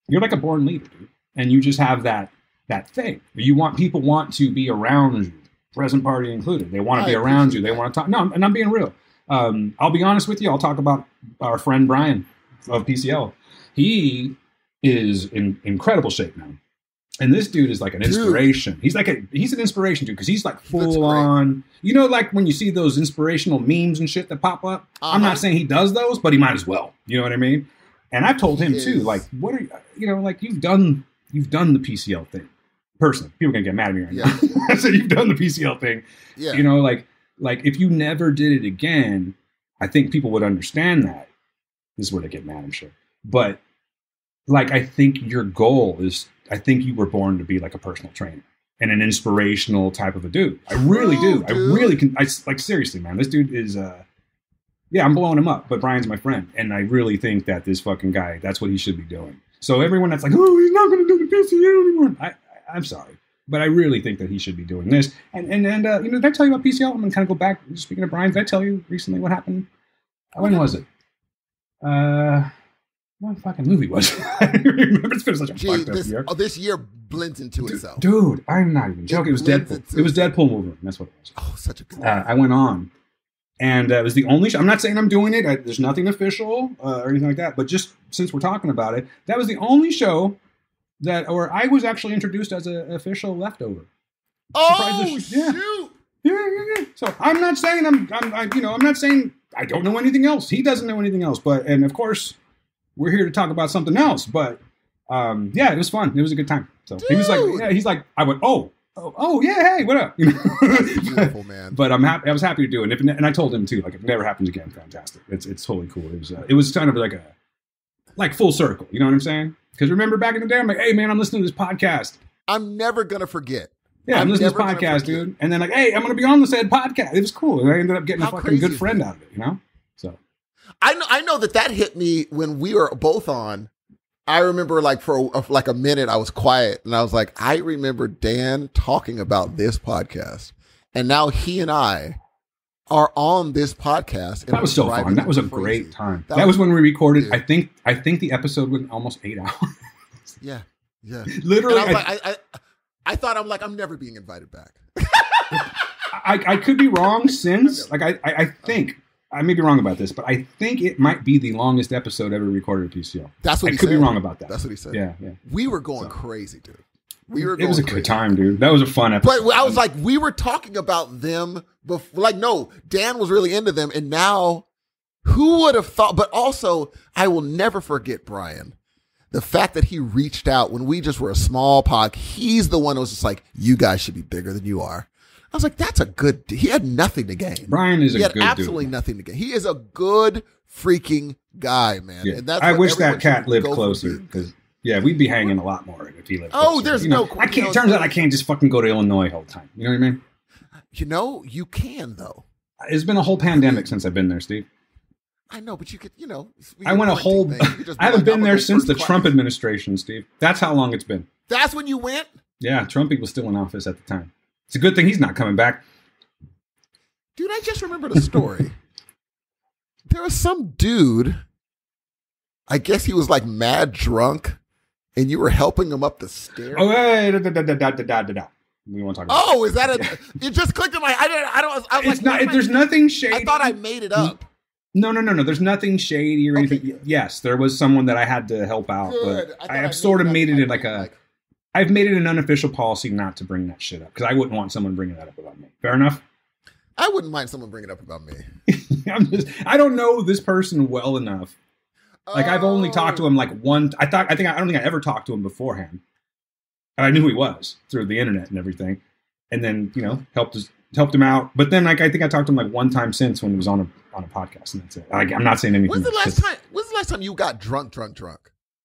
you're like a born leader, dude. And you just have that thing. People want to be around you, present party included. They want to be around you. They want to talk. No, and I'm being real. I'll be honest with you. I'll talk about our friend Brian of PCL. He is in incredible shape now. And this dude is like an inspiration. He's an inspiration dude because he's like full on. You know, like when you see those inspirational memes and shit that pop up. I'm not saying he does those, but he might as well. You know what I mean? And I've told him too, like, what are you know, like you've done the PCL thing. Personally, people are gonna get mad at me right now. I said you've done the PCL thing. Yeah. You know, like if you never did it again, I think people would understand that. This is where they get mad, I'm sure. But like, I think your goal is. I think you were born to be like a personal trainer and an inspirational type of a dude. I really do. Dude. I really can. Like seriously, man. This dude is. I'm blowing him up, but Brian's my friend, and I really think that this fucking guy. That's what he should be doing. So everyone that's like, oh, he's not going to do the PCL anymore. I'm sorry, but I really think that he should be doing this. And you know, did I tell you about PCL? I'm going to kind of go back. Speaking of Brian, did I tell you recently what happened? When was it? What fucking movie was it? I don't remember. It's been such a fucked up year. This year blends into itself. Dude, I'm not even joking. It was Deadpool. It was Deadpool Wolverine. That's what it was. Oh, such a good movie. I went on. And it was the only show. I'm not saying I'm doing it. There's nothing official or anything like that. But just since we're talking about it, that was the only show or I was actually introduced as an official leftover. Oh, shoot. Yeah. So I'm not saying I'm not saying I don't know anything else. He doesn't know anything else. And of course, we're here to talk about something else, but it was fun. It was a good time. So Dude. He was like, I went, oh yeah, hey, what up? You know? That's beautiful, man. But I'm happy. I was happy to do it, and I told him too. Like, if it never happens again, fantastic. It's totally cool. It was kind of like full circle. You know what I'm saying? Because remember back in the day, I'm like, hey man, I'm listening to this podcast. I'm never gonna forget. Yeah, I'm listening to this podcast, dude. And then like, hey, I'm gonna be on the said podcast. It was cool, and I ended up getting a fucking good friend out of it. You know, so. I know that hit me when we were both on. I remember like for a minute I was quiet and I was like, I remember Dan talking about this podcast, and now he and I are on this podcast. That was so fun. That was a great time. That was when we recorded. Dude. I think the episode went almost 8 hours. Yeah. Literally, and I thought I'm never being invited back. I could be wrong. Since like I think. I may be wrong about this, but I think it might be the longest episode ever recorded at PCL. That's what he said. I could be wrong about that. That's what he said. Yeah. We were going crazy, dude. It was a good time, dude. That was a fun episode. But I was like, we were talking about them before. Like, no, Dan was really into them, and now, who would have thought? But also, I will never forget Brian. The fact that he reached out when we just were a small pod. He's the one who was just like, you guys should be bigger than you are. I was like, that's a good. He had nothing to gain. Brian is a good dude. He had absolutely nothing to gain. He is a good freaking guy, man. Yeah. And that's I wish that cat lived closer because we'd be hanging a lot more if he lived closer. Oh, there's no. I can't. Turns out I can't just fucking go to Illinois all the time. You know what I mean? You know, you can though. It's been a whole pandemic since I've been there, Steve. I know, but you could, I went a whole. I haven't been there since the Trump administration, Steve. That's how long it's been. That's when you went? Yeah, Trumpy was still in office at the time. It's a good thing he's not coming back. Dude, I just remembered a story. There was some dude, I guess he was like mad drunk, and you were helping him up the stairs. Oh, hey, we want to talk about Oh, is that a... It just clicked in my... I was like... Not, there's nothing shady. I thought I made it up. No. There's nothing shady or anything. Okay. Yes, there was someone that I had to help out, but I have sort of made it like a... I've made it an unofficial policy not to bring that shit up because I wouldn't want someone bringing that up about me. Fair enough? I wouldn't mind someone bringing it up about me. I don't know this person well enough. Like I've only talked to him like one. I don't think I ever talked to him beforehand. And I knew who he was through the internet and everything. And then, helped him out. But then like I think I talked to him like one time since when he was on a podcast, and that's it. Like, I'm not saying anything. When's the last time you got drunk?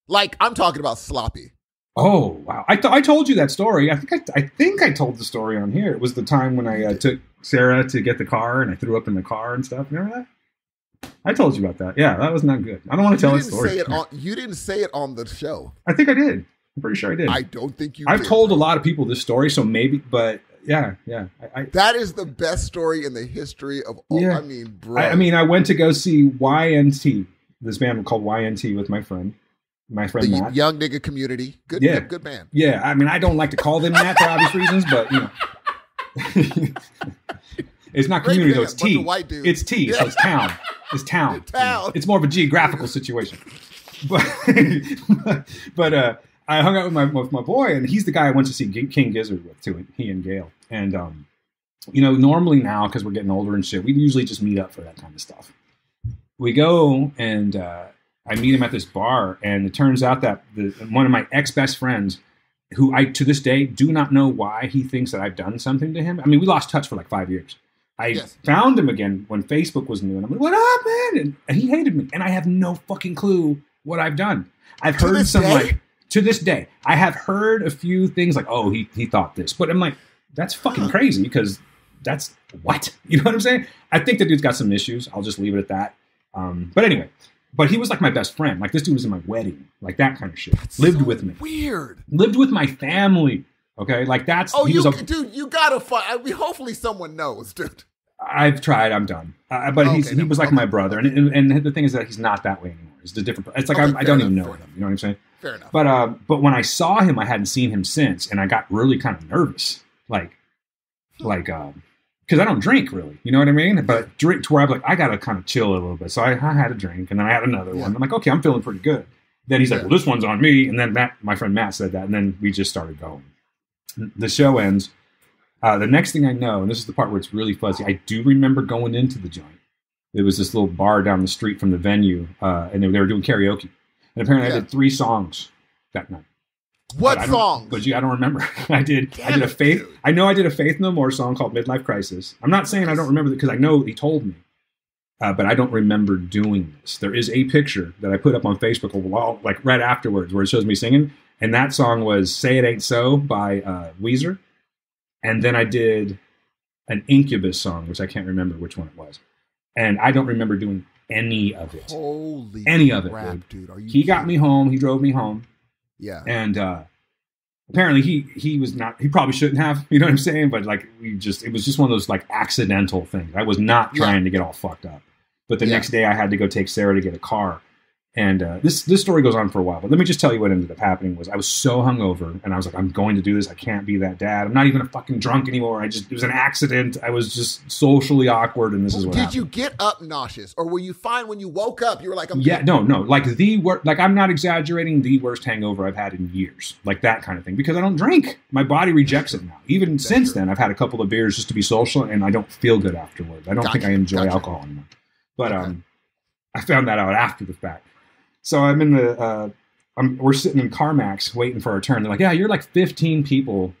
Like I'm talking about sloppy. Oh wow! I told you that story. I think I told the story on here. It was the time when I took Sarah to get the car and I threw up in the car and stuff. Remember that? I told you about that. Yeah, that was not good. I don't want to tell that story. You didn't say it on the show. I think I did. I'm pretty sure I did. I don't think you. I've told a lot of people this story, so maybe. But yeah. That is the best story in the history of all. Yeah. I mean, bro. I went to go see YNT. This band called YNT with my friend. The Matt. Young nigga community. Good band. Yeah, I don't like to call them that for obvious reasons, but it's not community though. It's T. It's T. Yeah. So it's town. It's town. Town. It's more of a geographical situation. But I hung out with my boy, and he's the guy I went to see King Gizzard with too. He and Gail, and normally now because we're getting older and shit, we usually just meet up for that kind of stuff. We go and I meet him at this bar, and it turns out that one of my ex-best friends, who I to this day do not know why he thinks that I've done something to him. I mean, we lost touch for like 5 years. I found him again when Facebook was new, and I'm like, "What up, man?" And he hated me, and I have no fucking clue what I've done. I've heard some like to this day. I have heard a few things like, "Oh, he thought this," but I'm like, that's fucking crazy because that's what, you know what I'm saying? I think the dude's got some issues. I'll just leave it at that. But anyway, but he was like my best friend. Like this dude was in my wedding, like that kind of shit. That's lived so with me. Weird. Lived with my family. Okay, like that's. Oh, dude, you gotta find. I mean, hopefully someone knows, dude. I've tried. I'm done. But he was like my brother, and the thing is that he's not that way anymore. It's a different. It's like I don't even know him. You know what I'm saying? Fair enough. But when I saw him, I hadn't seen him since, and I got really kind of nervous, because I don't drink really. You know what I mean? But drink to where I'm like, I gotta kind of chill a little bit. So I had a drink, and then I had another one. I'm like, okay, I'm feeling pretty good. Then he's like, well, this one's on me, and then my friend Matt said that, and then we just started going. The show ends. The next thing I know, and this is the part where it's really fuzzy, I do remember going into the joint. There was this little bar down the street from the venue, and they were doing karaoke. And apparently I did 3 songs that night. What songs? But I don't remember. I did a Faith. Dude. I know I did a Faith No More song called Midlife Crisis. I'm not saying I don't remember that because I know he told me. But I don't remember doing this. There is a picture that I put up on Facebook a while, like right afterwards, where it shows me singing. And that song was Say It Ain't So by Weezer. And then I did an Incubus song, which I can't remember which one it was. And I don't remember doing any of it. Holy crap, dude. Are you kidding? Got me home. He drove me home. Yeah. And apparently he was not, he probably shouldn't have, you know what I'm saying? But like, it was just one of those like accidental things. I was not trying to get all fucked up. But the next day I had to go take Sarah to get a car. And this story goes on for a while, but let me just tell you what ended up happening was I was so hungover, and I was like, I'm going to do this. I can't be that dad. I'm not even a fucking drunk anymore. It was an accident. I was just socially awkward, and this is what happened. Did you get up nauseous, or were you fine when you woke up? You were like, no. Like I'm not exaggerating, the worst hangover I've had in years. Like that kind of thing, because I don't drink. My body rejects it now. Even since then, I've had a couple of beers just to be social, and I don't feel good afterwards. I don't think I enjoy alcohol anymore. But I found that out after the fact. So I'm in we're sitting in CarMax waiting for our turn. They're like, yeah, you're like 15 people.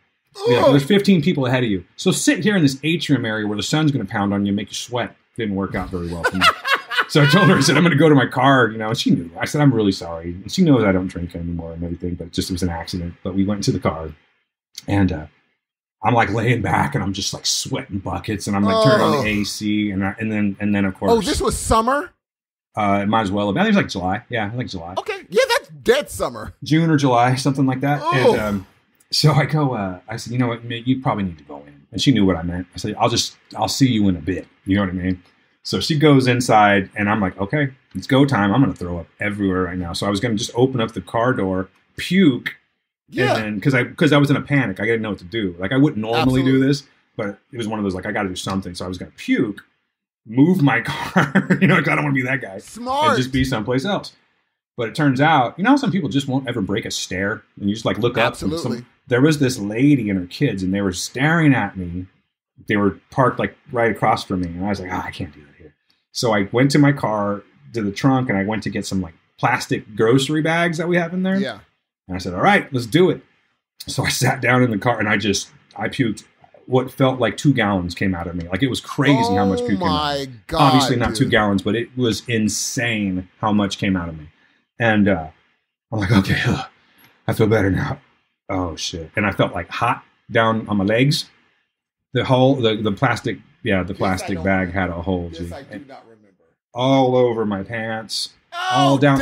There's 15 people ahead of you. So sit here in this atrium area where the sun's going to pound on you and make you sweat. Didn't work out very well for me. So I told her, I said, I'm going to go to my car, and she knew. I said, I'm really sorry. And she knows I don't drink anymore and everything, but it was an accident. But we went to the car, and I'm like laying back, and I'm just like sweating buckets, and I'm like turning on the AC, and then of course. Oh, this was summer? It might as well have been. I think it was like July. Yeah, I think July. Okay. Yeah, that's dead summer. June or July, something like that. Oh. And so I go, I said, you know what, you probably need to go in. And she knew what I meant. I said, I'll see you in a bit. You know what I mean? So she goes inside, and I'm like, okay, it's go time. I'm going to throw up everywhere right now. So I was going to just open up the car door, puke. Yeah. And then, because I was in a panic. I didn't know what to do. Like, I wouldn't normally do this, but it was one of those, like, I got to do something. So I was going to puke. Move my car, I don't want to be that guy. Smart. And just be someplace else. But it turns out, how some people just won't ever break a stare, and you just like look up. Absolutely. There was this lady and her kids, and they were staring at me. They were parked like right across from me, and I was like, I can't do that here. So I went to my car, to the trunk, and I went to get some like plastic grocery bags that we have in there. Yeah. And I said, all right, let's do it. So I sat down in the car, and I puked. What felt like 2 gallons came out of me. Like, it was crazy how much puke came out. Oh my God. Obviously not 2 gallons, but it was insane how much came out of me. And I'm like, okay, I feel better now. Oh shit. And I felt like hot down on my legs. The plastic, the plastic bag had a hole. This I do not remember. All over my pants. All down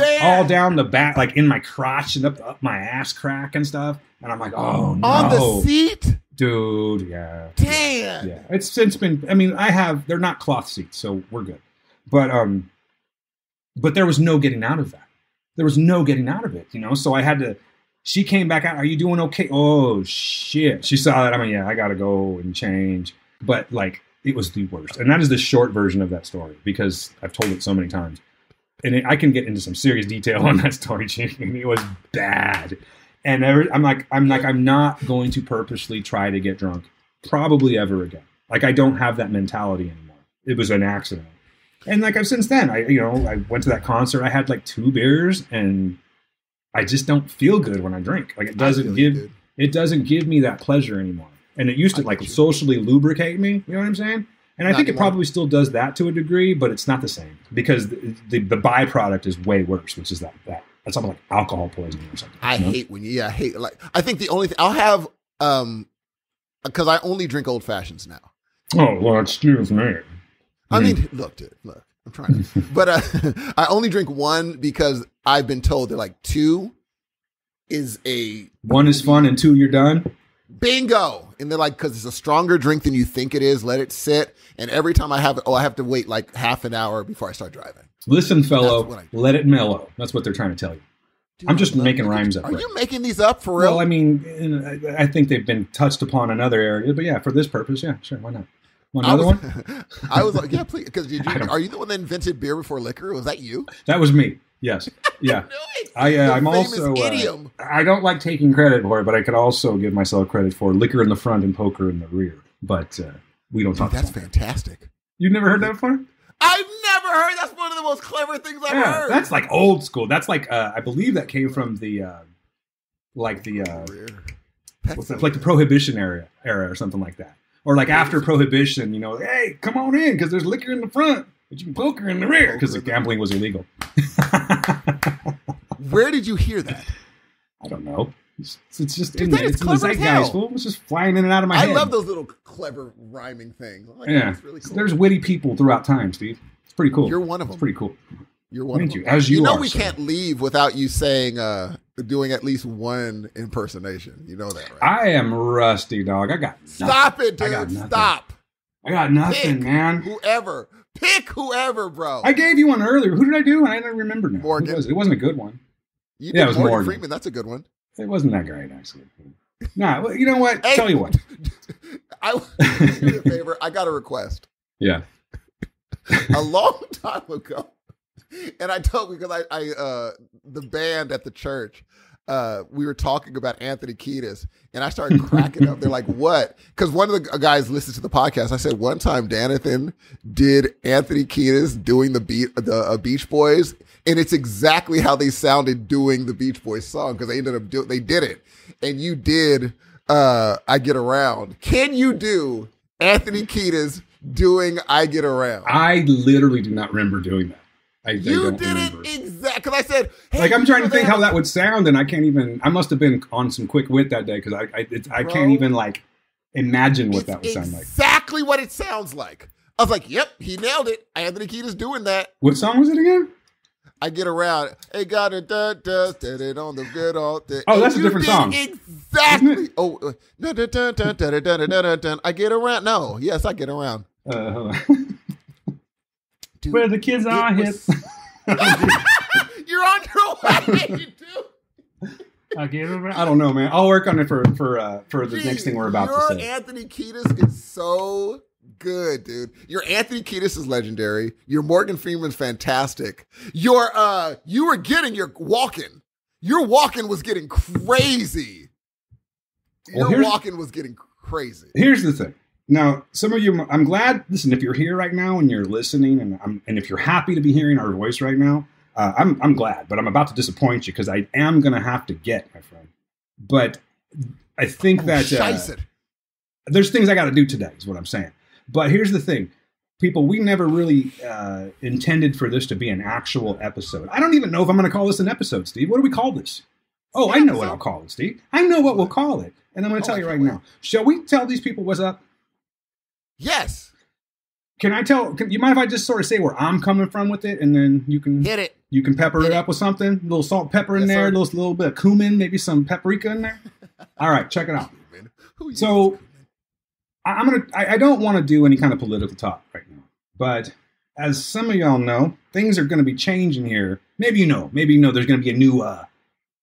the back, like in my crotch and up my ass crack and stuff. And I'm like, oh no. On the seat? Dude, yeah. Damn. Yeah. It's been, they're not cloth seats, so we're good. But there was no getting out of that. There was no getting out of it, So I had to, she came back out. Are you doing okay? Oh shit. She saw that. I got to go and change. But like, it was the worst. And that is the short version of that story because I've told it so many times. And I can get into some serious detail on that story, Chief. It was bad. And I'm not going to purposely try to get drunk probably ever again. Like, I don't have that mentality anymore. It was an accident. And like, I've since then, I went to that concert. I had like 2 beers, and I just don't feel good when I drink. Like, it doesn't give me that pleasure anymore. And it used to like socially lubricate me. You know what I'm saying? And I think it probably still does that to a degree, but it's not the same because the byproduct is way worse, which is that that's something like alcohol poisoning or something. I hate like, I think the only thing I'll have, because I only drink old fashions now. Oh, well, excuse me. I mean, look, dude, I'm trying to, but I only drink 1 because I've been told that like 2 is 1 is fun and 2 you're done. Bingo. And they're like, because it's a stronger drink than you think it is. Let it sit. And every time I have it, I have to wait like half an hour before I start driving. Listen, fellow, let it mellow. That's what they're trying to tell you. Dude, I'm just making rhymes up. Are you making these up for real? Well, I mean, I think they've been touched upon in other areas, but yeah, for this purpose, yeah, sure, why not? Want another one? I was like, yeah, please. Because are you the one that invented beer before liquor? Was that you? That was me. Yes. Yeah. I'm also. I don't like taking credit for it, but I could also give myself credit for liquor in the front and poker in the rear. But we don't talk. That's fantastic. You've never heard that before? I've never heard. That's one of the most clever things I've heard. That's like old school. That's like I believe that came from the like the Prohibition era or something like that. Or like after Prohibition, hey, come on in because there's liquor in the front, but you can poker in the rear because the gambling was illegal. Where did you hear that? I don't know. It's just in the zeitgeist. It's just flying in and out of my head. I love those little clever rhyming things. It's really cool. There's witty people throughout time, Steve. It's pretty cool. You're one of them. It's pretty cool. You're one of them. You know we can't leave without you saying, doing at least one impersonation. You know that, right? I am rusty, dog. I got nothing. Stop it, dude. Stop. I got nothing, man. Pick whoever, bro. I gave you one earlier. Who did I do? I don't remember now. Morgan. It wasn't a good one. It was Morgan Freeman. That's a good one. It wasn't that great, actually. Nah, well, you know what? Hey, tell you what. Do me a favor. I got a request. Yeah. A long time ago. And I told, because I the band at the church, we were talking about Anthony Kiedis, and I started cracking up. They're like, what? Because one of the guys listened to the podcast. I said, one time Danathan did Anthony Kiedis doing the Beach Boys, and it's exactly how they sounded doing the Beach Boys song, because they ended up they did it. And you did I Get Around. Can you do Anthony Kiedis doing I Get Around? I literally do not remember doing that. You did it exactly. Because I said, hey, like, I'm trying to think how that would sound, and I can't even. I must have been on some quick wit that day because I can't even like imagine what that would sound like. Exactly what it sounds like. I was like, yep, he nailed it. Anthony Kiedis doing that. What song was it again? I Get Around. Hey, got it, did it on the good old day. Oh, that's a different song. Exactly. Oh, I Get Around. No, yes, I Get Around. Dude, where the kids are hip. You're on your way, dude. I get around. I don't know, man. I'll work on it for the next thing we're about to say. Your Anthony Kiedis is so good, dude. Your Anthony Kiedis is legendary. Your Morgan Freeman's fantastic. You were getting your walking. Your walking was getting crazy. Your walking was getting crazy. Here's the thing. Now, some of you, I'm glad. Listen, if you're here right now and you're listening, and if you're happy to be hearing our voice right now, I'm glad. But I'm about to disappoint you because I am going to have to get, my friend. But I think that there's things I got to do today, is what I'm saying. But here's the thing, people. We never really intended for this to be an actual episode. I don't even know if I'm going to call this an episode, Steve. What do we call this? Oh, I know what I'll call it, Steve. I know what we'll call it, and I'm going to tell you right now. Shall we tell these people what's up? Yes. Can you mind if I just sort of say where I'm coming from with it, and then you can hit it? You can pepper it up with something, a little salt, pepper in there, a little bit of cumin, maybe some paprika in there. All right, check it out. So I don't want to do any kind of political talk right now, but as some of y'all know, things are going to be changing here. Maybe you know, there's going to be a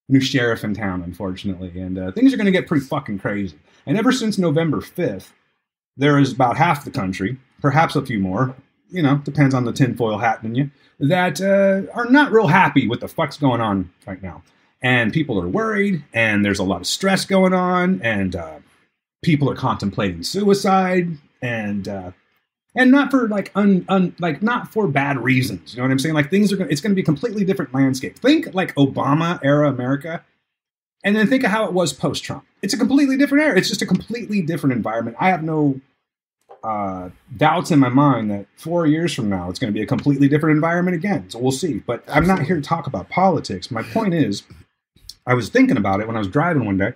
new sheriff in town, unfortunately, and things are going to get pretty fucking crazy. And ever since November 5th. There is about half the country, perhaps a few more, depends on the tinfoil hat in you, that are not real happy with the fuck's going on right now. and people are worried, and there's a lot of stress going on, and people are contemplating suicide, and not for like not for bad reasons. You know what I'm saying? Like it's going to be a completely different landscape. Think like Obama era America, and then think of how it was post-Trump. It's a completely different era. It's just a completely different environment. I have no doubts in my mind that 4 years from now, it's going to be a completely different environment again. So we'll see. But I'm not here to talk about politics. My point is, I was thinking about it when I was driving one day,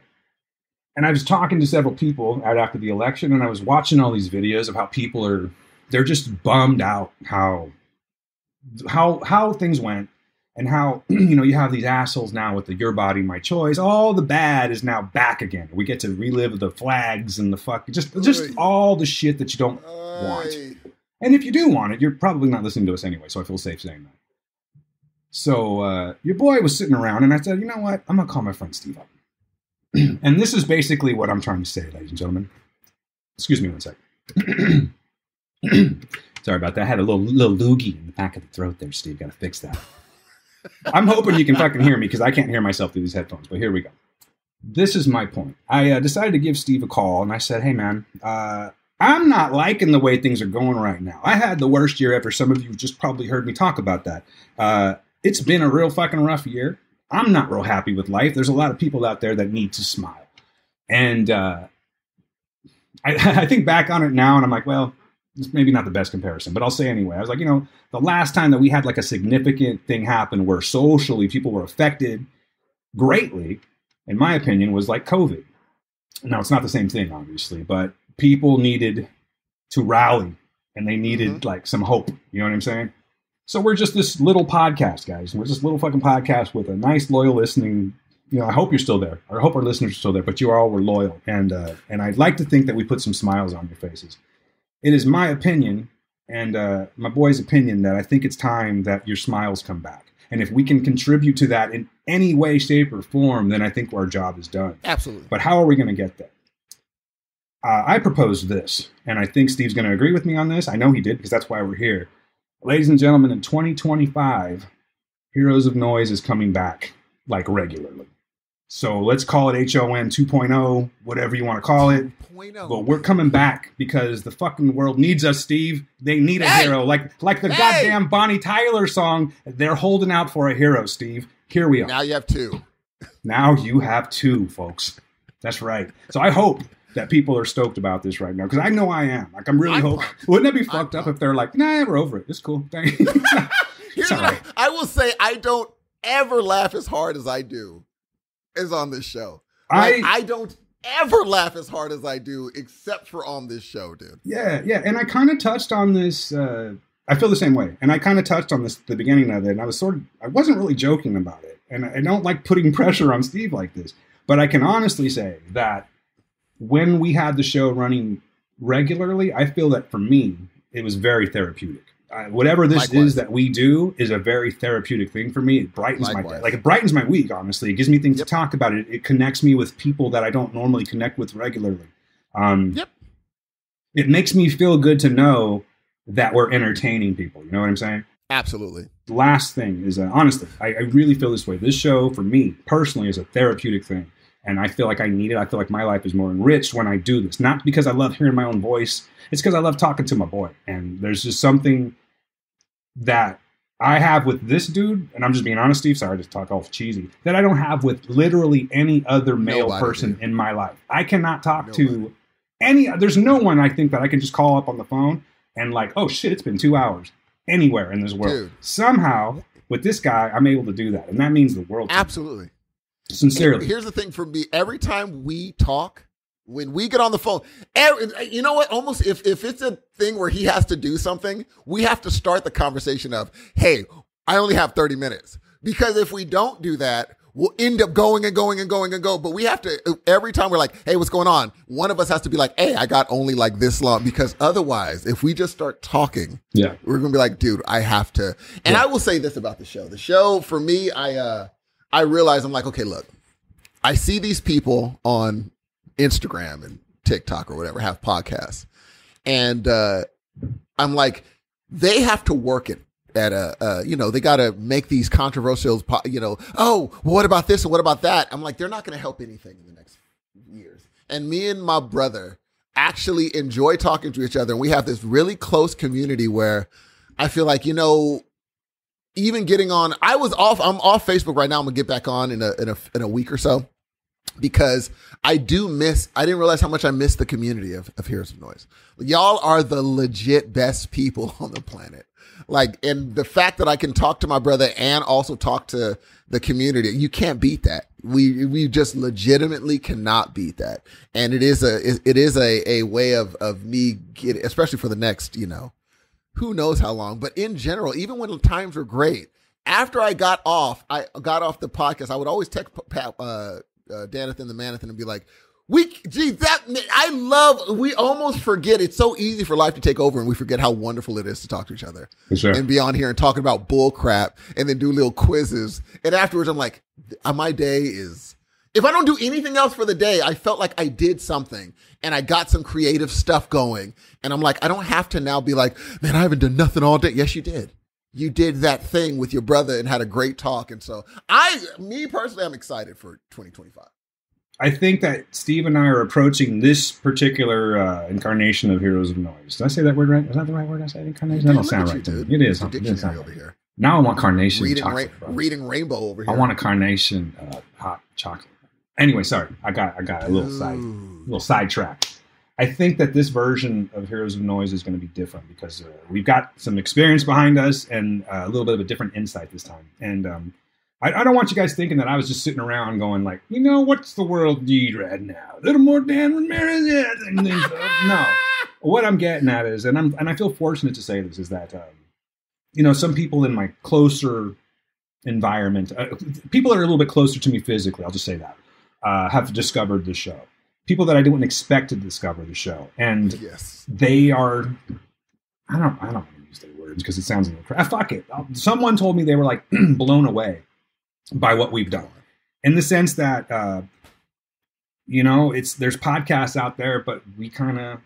and I was talking to several people right after the election, and I was watching all these videos of how people they're just bummed out how things went, and how, you have these assholes now with the your body, my choice. All the bad is now back again. We get to relive the flags and the just all the shit that you don't want. And if you do want it, you're probably not listening to us anyway, so I feel safe saying that. So your boy was sitting around, and I said, you know what? I'm going to call my friend Steve up. And this is basically what I'm trying to say, ladies and gentlemen. Excuse me one second. Sorry about that. I had a little loogie in the back of the throat there, Steve. Got to fix that. I'm hoping you can fucking hear me, because I can't hear myself through these headphones, but here we go. This is my point. I decided to give Steve a call, and I said, hey, man, I'm not liking the way things are going right now. I had the worst year ever. Some of you just probably heard me talk about that. It's been a real fucking rough year. I'm not real happy with life. There's a lot of people out there that need to smile. And I think back on it now, and I'm like, well, it's maybe not the best comparison, but I'll say anyway. I was like, the last time that we had like a significant thing happen where socially people were affected greatly, in my opinion, was like COVID. Now, it's not the same thing, obviously, but people needed to rally, and they needed like some hope. You know what I'm saying? So we're just this little podcast, guys. We're just a little fucking podcast with a nice, loyal listening. I hope you're still there. I hope our listeners are still there, but you all were loyal. And I'd like to think that we put some smiles on your faces. It is my opinion, and my boy's opinion, that I think it's time that your smiles come back. And if we can contribute to that in any way, shape, or form, then I think our job is done. Absolutely. But how are we going to get there? I propose this, and I think Steve's going to agree with me on this. I know he did, because that's why we're here. Ladies and gentlemen, in 2025, Heroes of Noise is coming back like regularly. So let's call it HON 2.0, whatever you want to call it. 2.0. But we're coming back because the fucking world needs us, Steve. They need a hero. Like the goddamn Bonnie Tyler song. They're holding out for a hero, Steve. Here we are. Now you have two. Now you have two, folks. That's right. So I hope that people are stoked about this right now, because I know I am. Like, I'm really hoping. Wouldn't it be fucked up if they're like, nah, we're over it. It's cool. Here's what I will say. I don't ever laugh as hard as I do is on this show. I don't ever laugh as hard as I do, except for on this show, dude. Yeah. And I kind of touched on this. I feel the same way. And I kind of touched on this at the beginning of it. And I wasn't really joking about it. And I don't like putting pressure on Steve like this. But I can honestly say that when we had the show running regularly, I feel that for me, it was very therapeutic. Whatever this is that we do is a very therapeutic thing for me. It brightens my day. Like, it brightens my week, honestly. It gives me things to talk about. It connects me with people that I don't normally connect with regularly. It makes me feel good to know that we're entertaining people. You know what I'm saying? Absolutely. Last thing is, honestly, I really feel this way. This show, for me, personally, is a therapeutic thing. And I feel like I need it. I feel like my life is more enriched when I do this. Not because I love hearing my own voice. It's because I love talking to my boy. And there's just something that I have with this dude, and I'm just being honest, Steve, sorry to talk all cheesy, that I don't have with literally any other male person in my life. I cannot talk to there's no one I think that I can just call up on the phone and like, oh shit, it's been 2 hours anywhere in this world. Dude. Somehow, with this guy, I'm able to do that. And that means the world to me. Absolutely. Sincerely. And here's the thing for me. Every time we talk, when we get on the phone, you know what? Almost if it's a thing where he has to do something, we have to start the conversation of, hey, I only have 30 minutes. Because if we don't do that, we'll end up going and going and going and go. But we have to, every time we're like, hey, what's going on? One of us has to be like, hey, I got only like this long. Because otherwise, if we just start talking, we're going to be like, dude, I have to. And I will say this about the show. The show, for me, I realize, I'm like, okay, look, I see these people on Instagram and TikTok or whatever have podcasts. And I'm like, they have to work it at a, they got to make these controversial, oh, what about this and what about that? I'm like, they're not going to help anything in the next years. And me and my brother actually enjoy talking to each other. And we have this really close community where I feel like, even getting on, I'm off Facebook right now. I'm gonna get back on in a week or so, because I didn't realize how much I miss the community of Heroes of Noise. Y'all are the legit best people on the planet. Like, and the fact that I can talk to my brother and also talk to the community, you can't beat that. We just legitimately cannot beat that. And it is a way of me getting, especially for the next, who knows how long, but in general, even when the times were great, after I got off the podcast, I would always text Danathan the Manathan and be like, we almost forget. It's so easy for life to take over and we forget how wonderful it is to talk to each other and be on here and talking about bull crap and then do little quizzes. And afterwards I'm like, my day is, if I don't do anything else for the day, I felt like I did something and I got some creative stuff going. And I'm like, I don't have to now be like, man, I haven't done nothing all day. Yes, you did. You did that thing with your brother and had a great talk. And so me personally, I'm excited for 2025. I think that Steve and I are approaching this particular incarnation of Heroes of Noise. Did I say that word right? Is that the right word I said? Incarnation? That don't sound right, dude. It is. Dictionary over here. Now I want carnation reading Rainbow over here. I want a carnation hot chocolate. Anyway, sorry. I got a little sidetrack. I think that this version of Heroes of Noise is going to be different because we've got some experience behind us and a little bit of a different insight this time. And I don't want you guys thinking that I was just sitting around going like, what's the world need right now? A little more Dan Ramirez. No. What I'm getting at is, and I feel fortunate to say this, is that, some people in my closer environment, people that are a little bit closer to me physically, I'll just say that, have discovered the show. People that I didn't expect to discover the show. And they are, I don't want to use their words because it sounds a little crazy. Fuck it. Someone told me they were like blown away by what we've done, in the sense that, there's podcasts out there, but we kind of,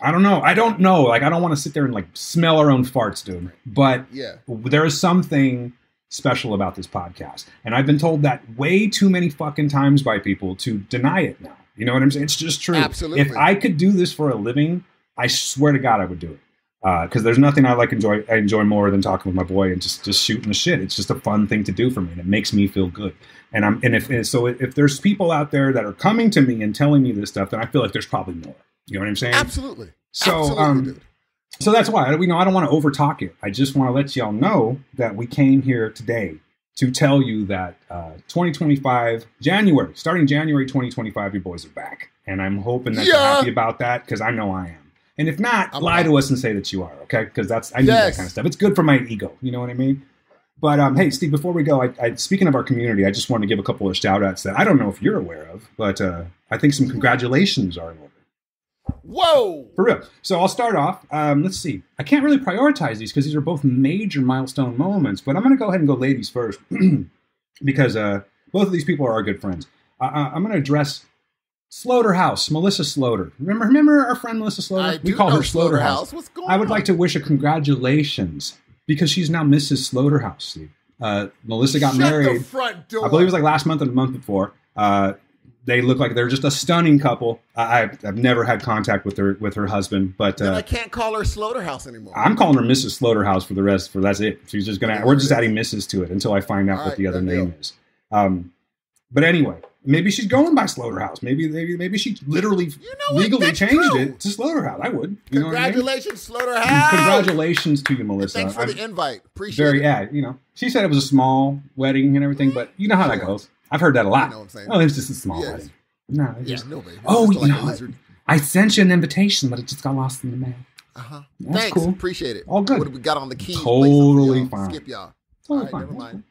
I don't know. Like, I don't want to sit there and like smell our own farts doing it, but there is something special about this podcast. And I've been told that way too many fucking times by people to deny it now. You know what I'm saying? It's just true. Absolutely. If I could do this for a living, I swear to God I would do it. Because there's nothing I enjoy more than talking with my boy and just shooting the shit. It's just a fun thing to do for me, and it makes me feel good. And if there's people out there that are coming to me and telling me this stuff, then I feel like there's probably more. You know what I'm saying? Absolutely. So dude. So that's why I don't want to overtalk it. I just want to let y'all know that we came here today to tell you that 2025 starting January 2025, your boys are back, and I'm hoping that you're happy about that, because I know I am. And if not, lie to us and say that you are, okay? Because I need that kind of stuff. It's good for my ego. You know what I mean? But hey, Steve, before we go, speaking of our community, I just want to give a couple of shout-outs that I don't know if you're aware of, but I think some congratulations are in order. Whoa! For real. So I'll start off. Let's see. I can't really prioritize these because these are both major milestone moments, but I'm going to go ahead and go ladies first because both of these people are our good friends. I'm going to address Slaughterhouse, Melissa Slaughter. Remember our friend Melissa Slaughter? We call her Slaughterhouse. What's going on? I would like to wish a congratulations because she's now Mrs. Slaughterhouse, Steve. Melissa got married. The front door. I believe it was like last month or the month before. They look like they're just a stunning couple. I've never had contact with her husband, but I can't call her Slaughterhouse anymore. I'm calling her Mrs. Slaughterhouse for that's it. She's just we're just adding Mrs. to it until I find out what the other name is. But anyway, maybe she's going by Slaughterhouse. Maybe she literally legally changed it to Slaughterhouse. I would. Congratulations, Slaughterhouse. Congratulations to you, Melissa. Thanks for the invite. Appreciate it. She said it was a small wedding and everything, but you know how that goes. I've heard that a lot. You know what I'm saying? Oh, it's just a small wedding. No, nobody. I sent you an invitation, but it just got lost in the mail. That's Thanks. cool. Appreciate it. All good. What have we got on the keys? Totally fine. Skip y'all. Totally fine. Never mind.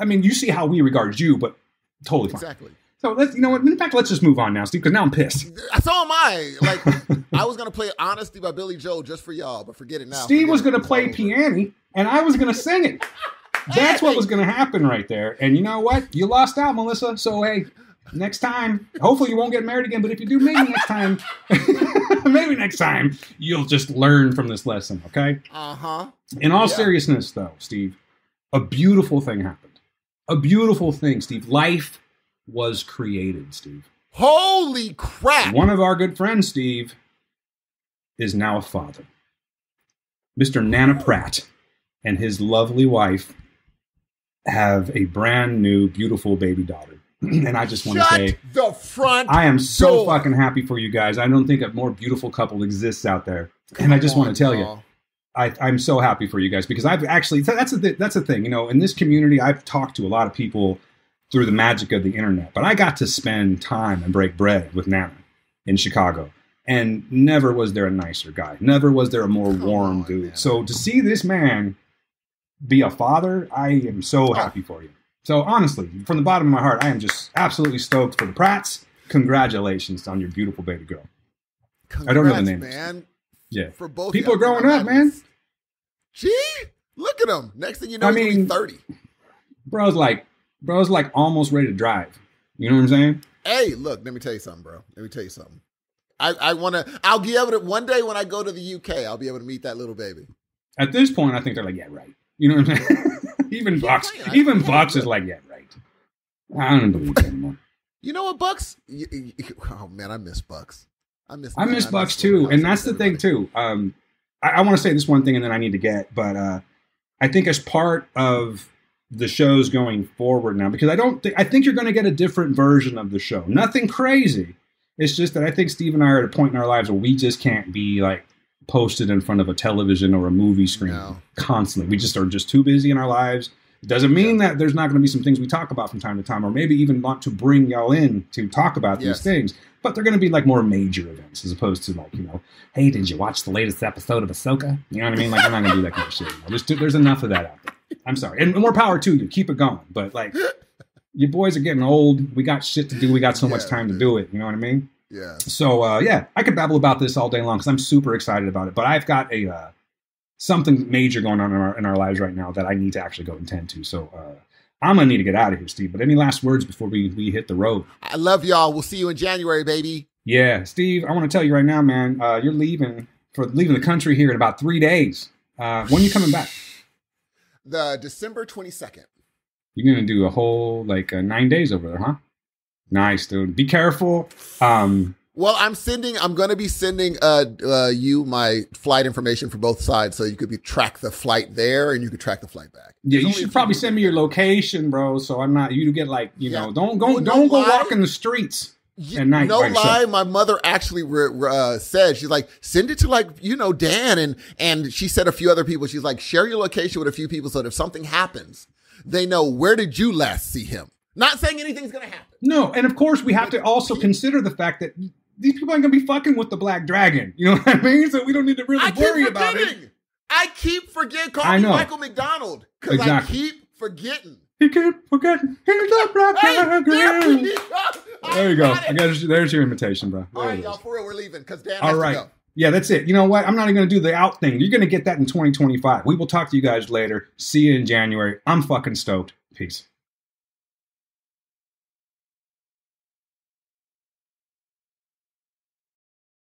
I mean, you see how we regard you, but totally fine. Exactly. So let's, in fact, let's just move on now, Steve, because now I'm pissed. So am I. Like, I was going to play Honesty by Billy Joel just for y'all, but forget it now. Steve was going to play piano, and I was going to sing it. That's what was going to happen right there. And you know what? You lost out, Melissa. So, hey, next time, hopefully you won't get married again, but if you do, maybe next time, you'll just learn from this lesson, okay? Uh-huh. In all seriousness, though, Steve, a beautiful thing happened. A beautiful thing, Steve. Life was created, Steve. Holy crap! One of our good friends, Steve, is now a father. Mr. Nana Pratt and his lovely wife have a brand new, beautiful baby daughter. And I just want to say, the front I am so door. fucking happy for you guys. I don't think a more beautiful couple exists out there. And I just want to tell you, I'm so happy for you guys because I've actually, that's the thing, you know, in this community, I've talked to a lot of people through the magic of the internet, but I got to spend time and break bread with Nana in Chicago. And never was there a nicer guy. Never was there a more warm dude. Man. So to see this man be a father, I am so happy for you. So honestly, from the bottom of my heart, I am just absolutely stoked for the Pratts. Congratulations on your beautiful baby girl. Congrats, I don't know the name, man. Yeah, for both people are growing up, man. Gee, look at him. Next thing you know, he's gonna be 30. Bro's like almost ready to drive. You know what I'm saying? Hey, look, let me tell you something, bro. Let me tell you something. I'll be able to, one day when I go to the UK, I'll be able to meet that little baby. At this point, I think they're like, yeah, right. You know what I'm saying? Even Bucks is like, yeah, right. I don't believe it anymore. You know what, Bucks? Oh man, I miss Bucks. I miss Bucks too. And that's the thing too. I want to say this one thing and then I need to get, but I think as part of the shows going forward now, because I think you're going to get a different version of the show. Nothing crazy. It's just that I think Steve and I are at a point in our lives where we just can't be like posted in front of a television or a movie screen constantly. We just are just too busy in our lives. It doesn't mean that there's not going to be some things we talk about from time to time, or maybe even want to bring y'all in to talk about these things. But they're going to be like more major events as opposed to like, you know, hey, did you watch the latest episode of Ahsoka? You know what I mean? Like, I'm not going to do that kind of shit. You know? There's enough of that out there. I'm sorry. And more power to you. Keep it going. But like, you boys are getting old. We got shit to do. We got so much time to do it. You know what I mean? Yeah. So, I could babble about this all day long because I'm super excited about it. But I've got a something major going on in our lives right now that I need to actually go and tend to. So I'm going to need to get out of here, Steve. But any last words before we hit the road? I love y'all. We'll see you in January, baby. Yeah. Steve, I want to tell you right now, man, you're leaving the country here in about 3 days. When are you coming back? The December 22nd. You're going to do a whole 9 days over there, huh? Nice, dude. Be careful. Well, I'm going to be sending you my flight information for both sides, so you could track the flight there and you could track the flight back. Yeah, you should probably send me your location, bro. So I'm not. You get don't go walk in the streets at night. No lie, my mother actually said, she's like, send it to Dan, and she said a few other people. She's like, share your location with a few people so that if something happens, they know where did you last see him. Not saying anything's going to happen. No, and of course we have to also consider the fact that these people aren't going to be fucking with the Black Dragon. You know what I mean? So we don't need to really worry about it. I keep forgetting. Call me Michael McDonald. Because I keep forgetting. He keep forgetting. He's the Black Dragon. There you go. There's your invitation, bro. All right, y'all, for real, we're leaving because Dan has to go. Yeah, that's it. You know what? I'm not even going to do the out thing. You're going to get that in 2025. We will talk to you guys later. See you in January. I'm fucking stoked. Peace.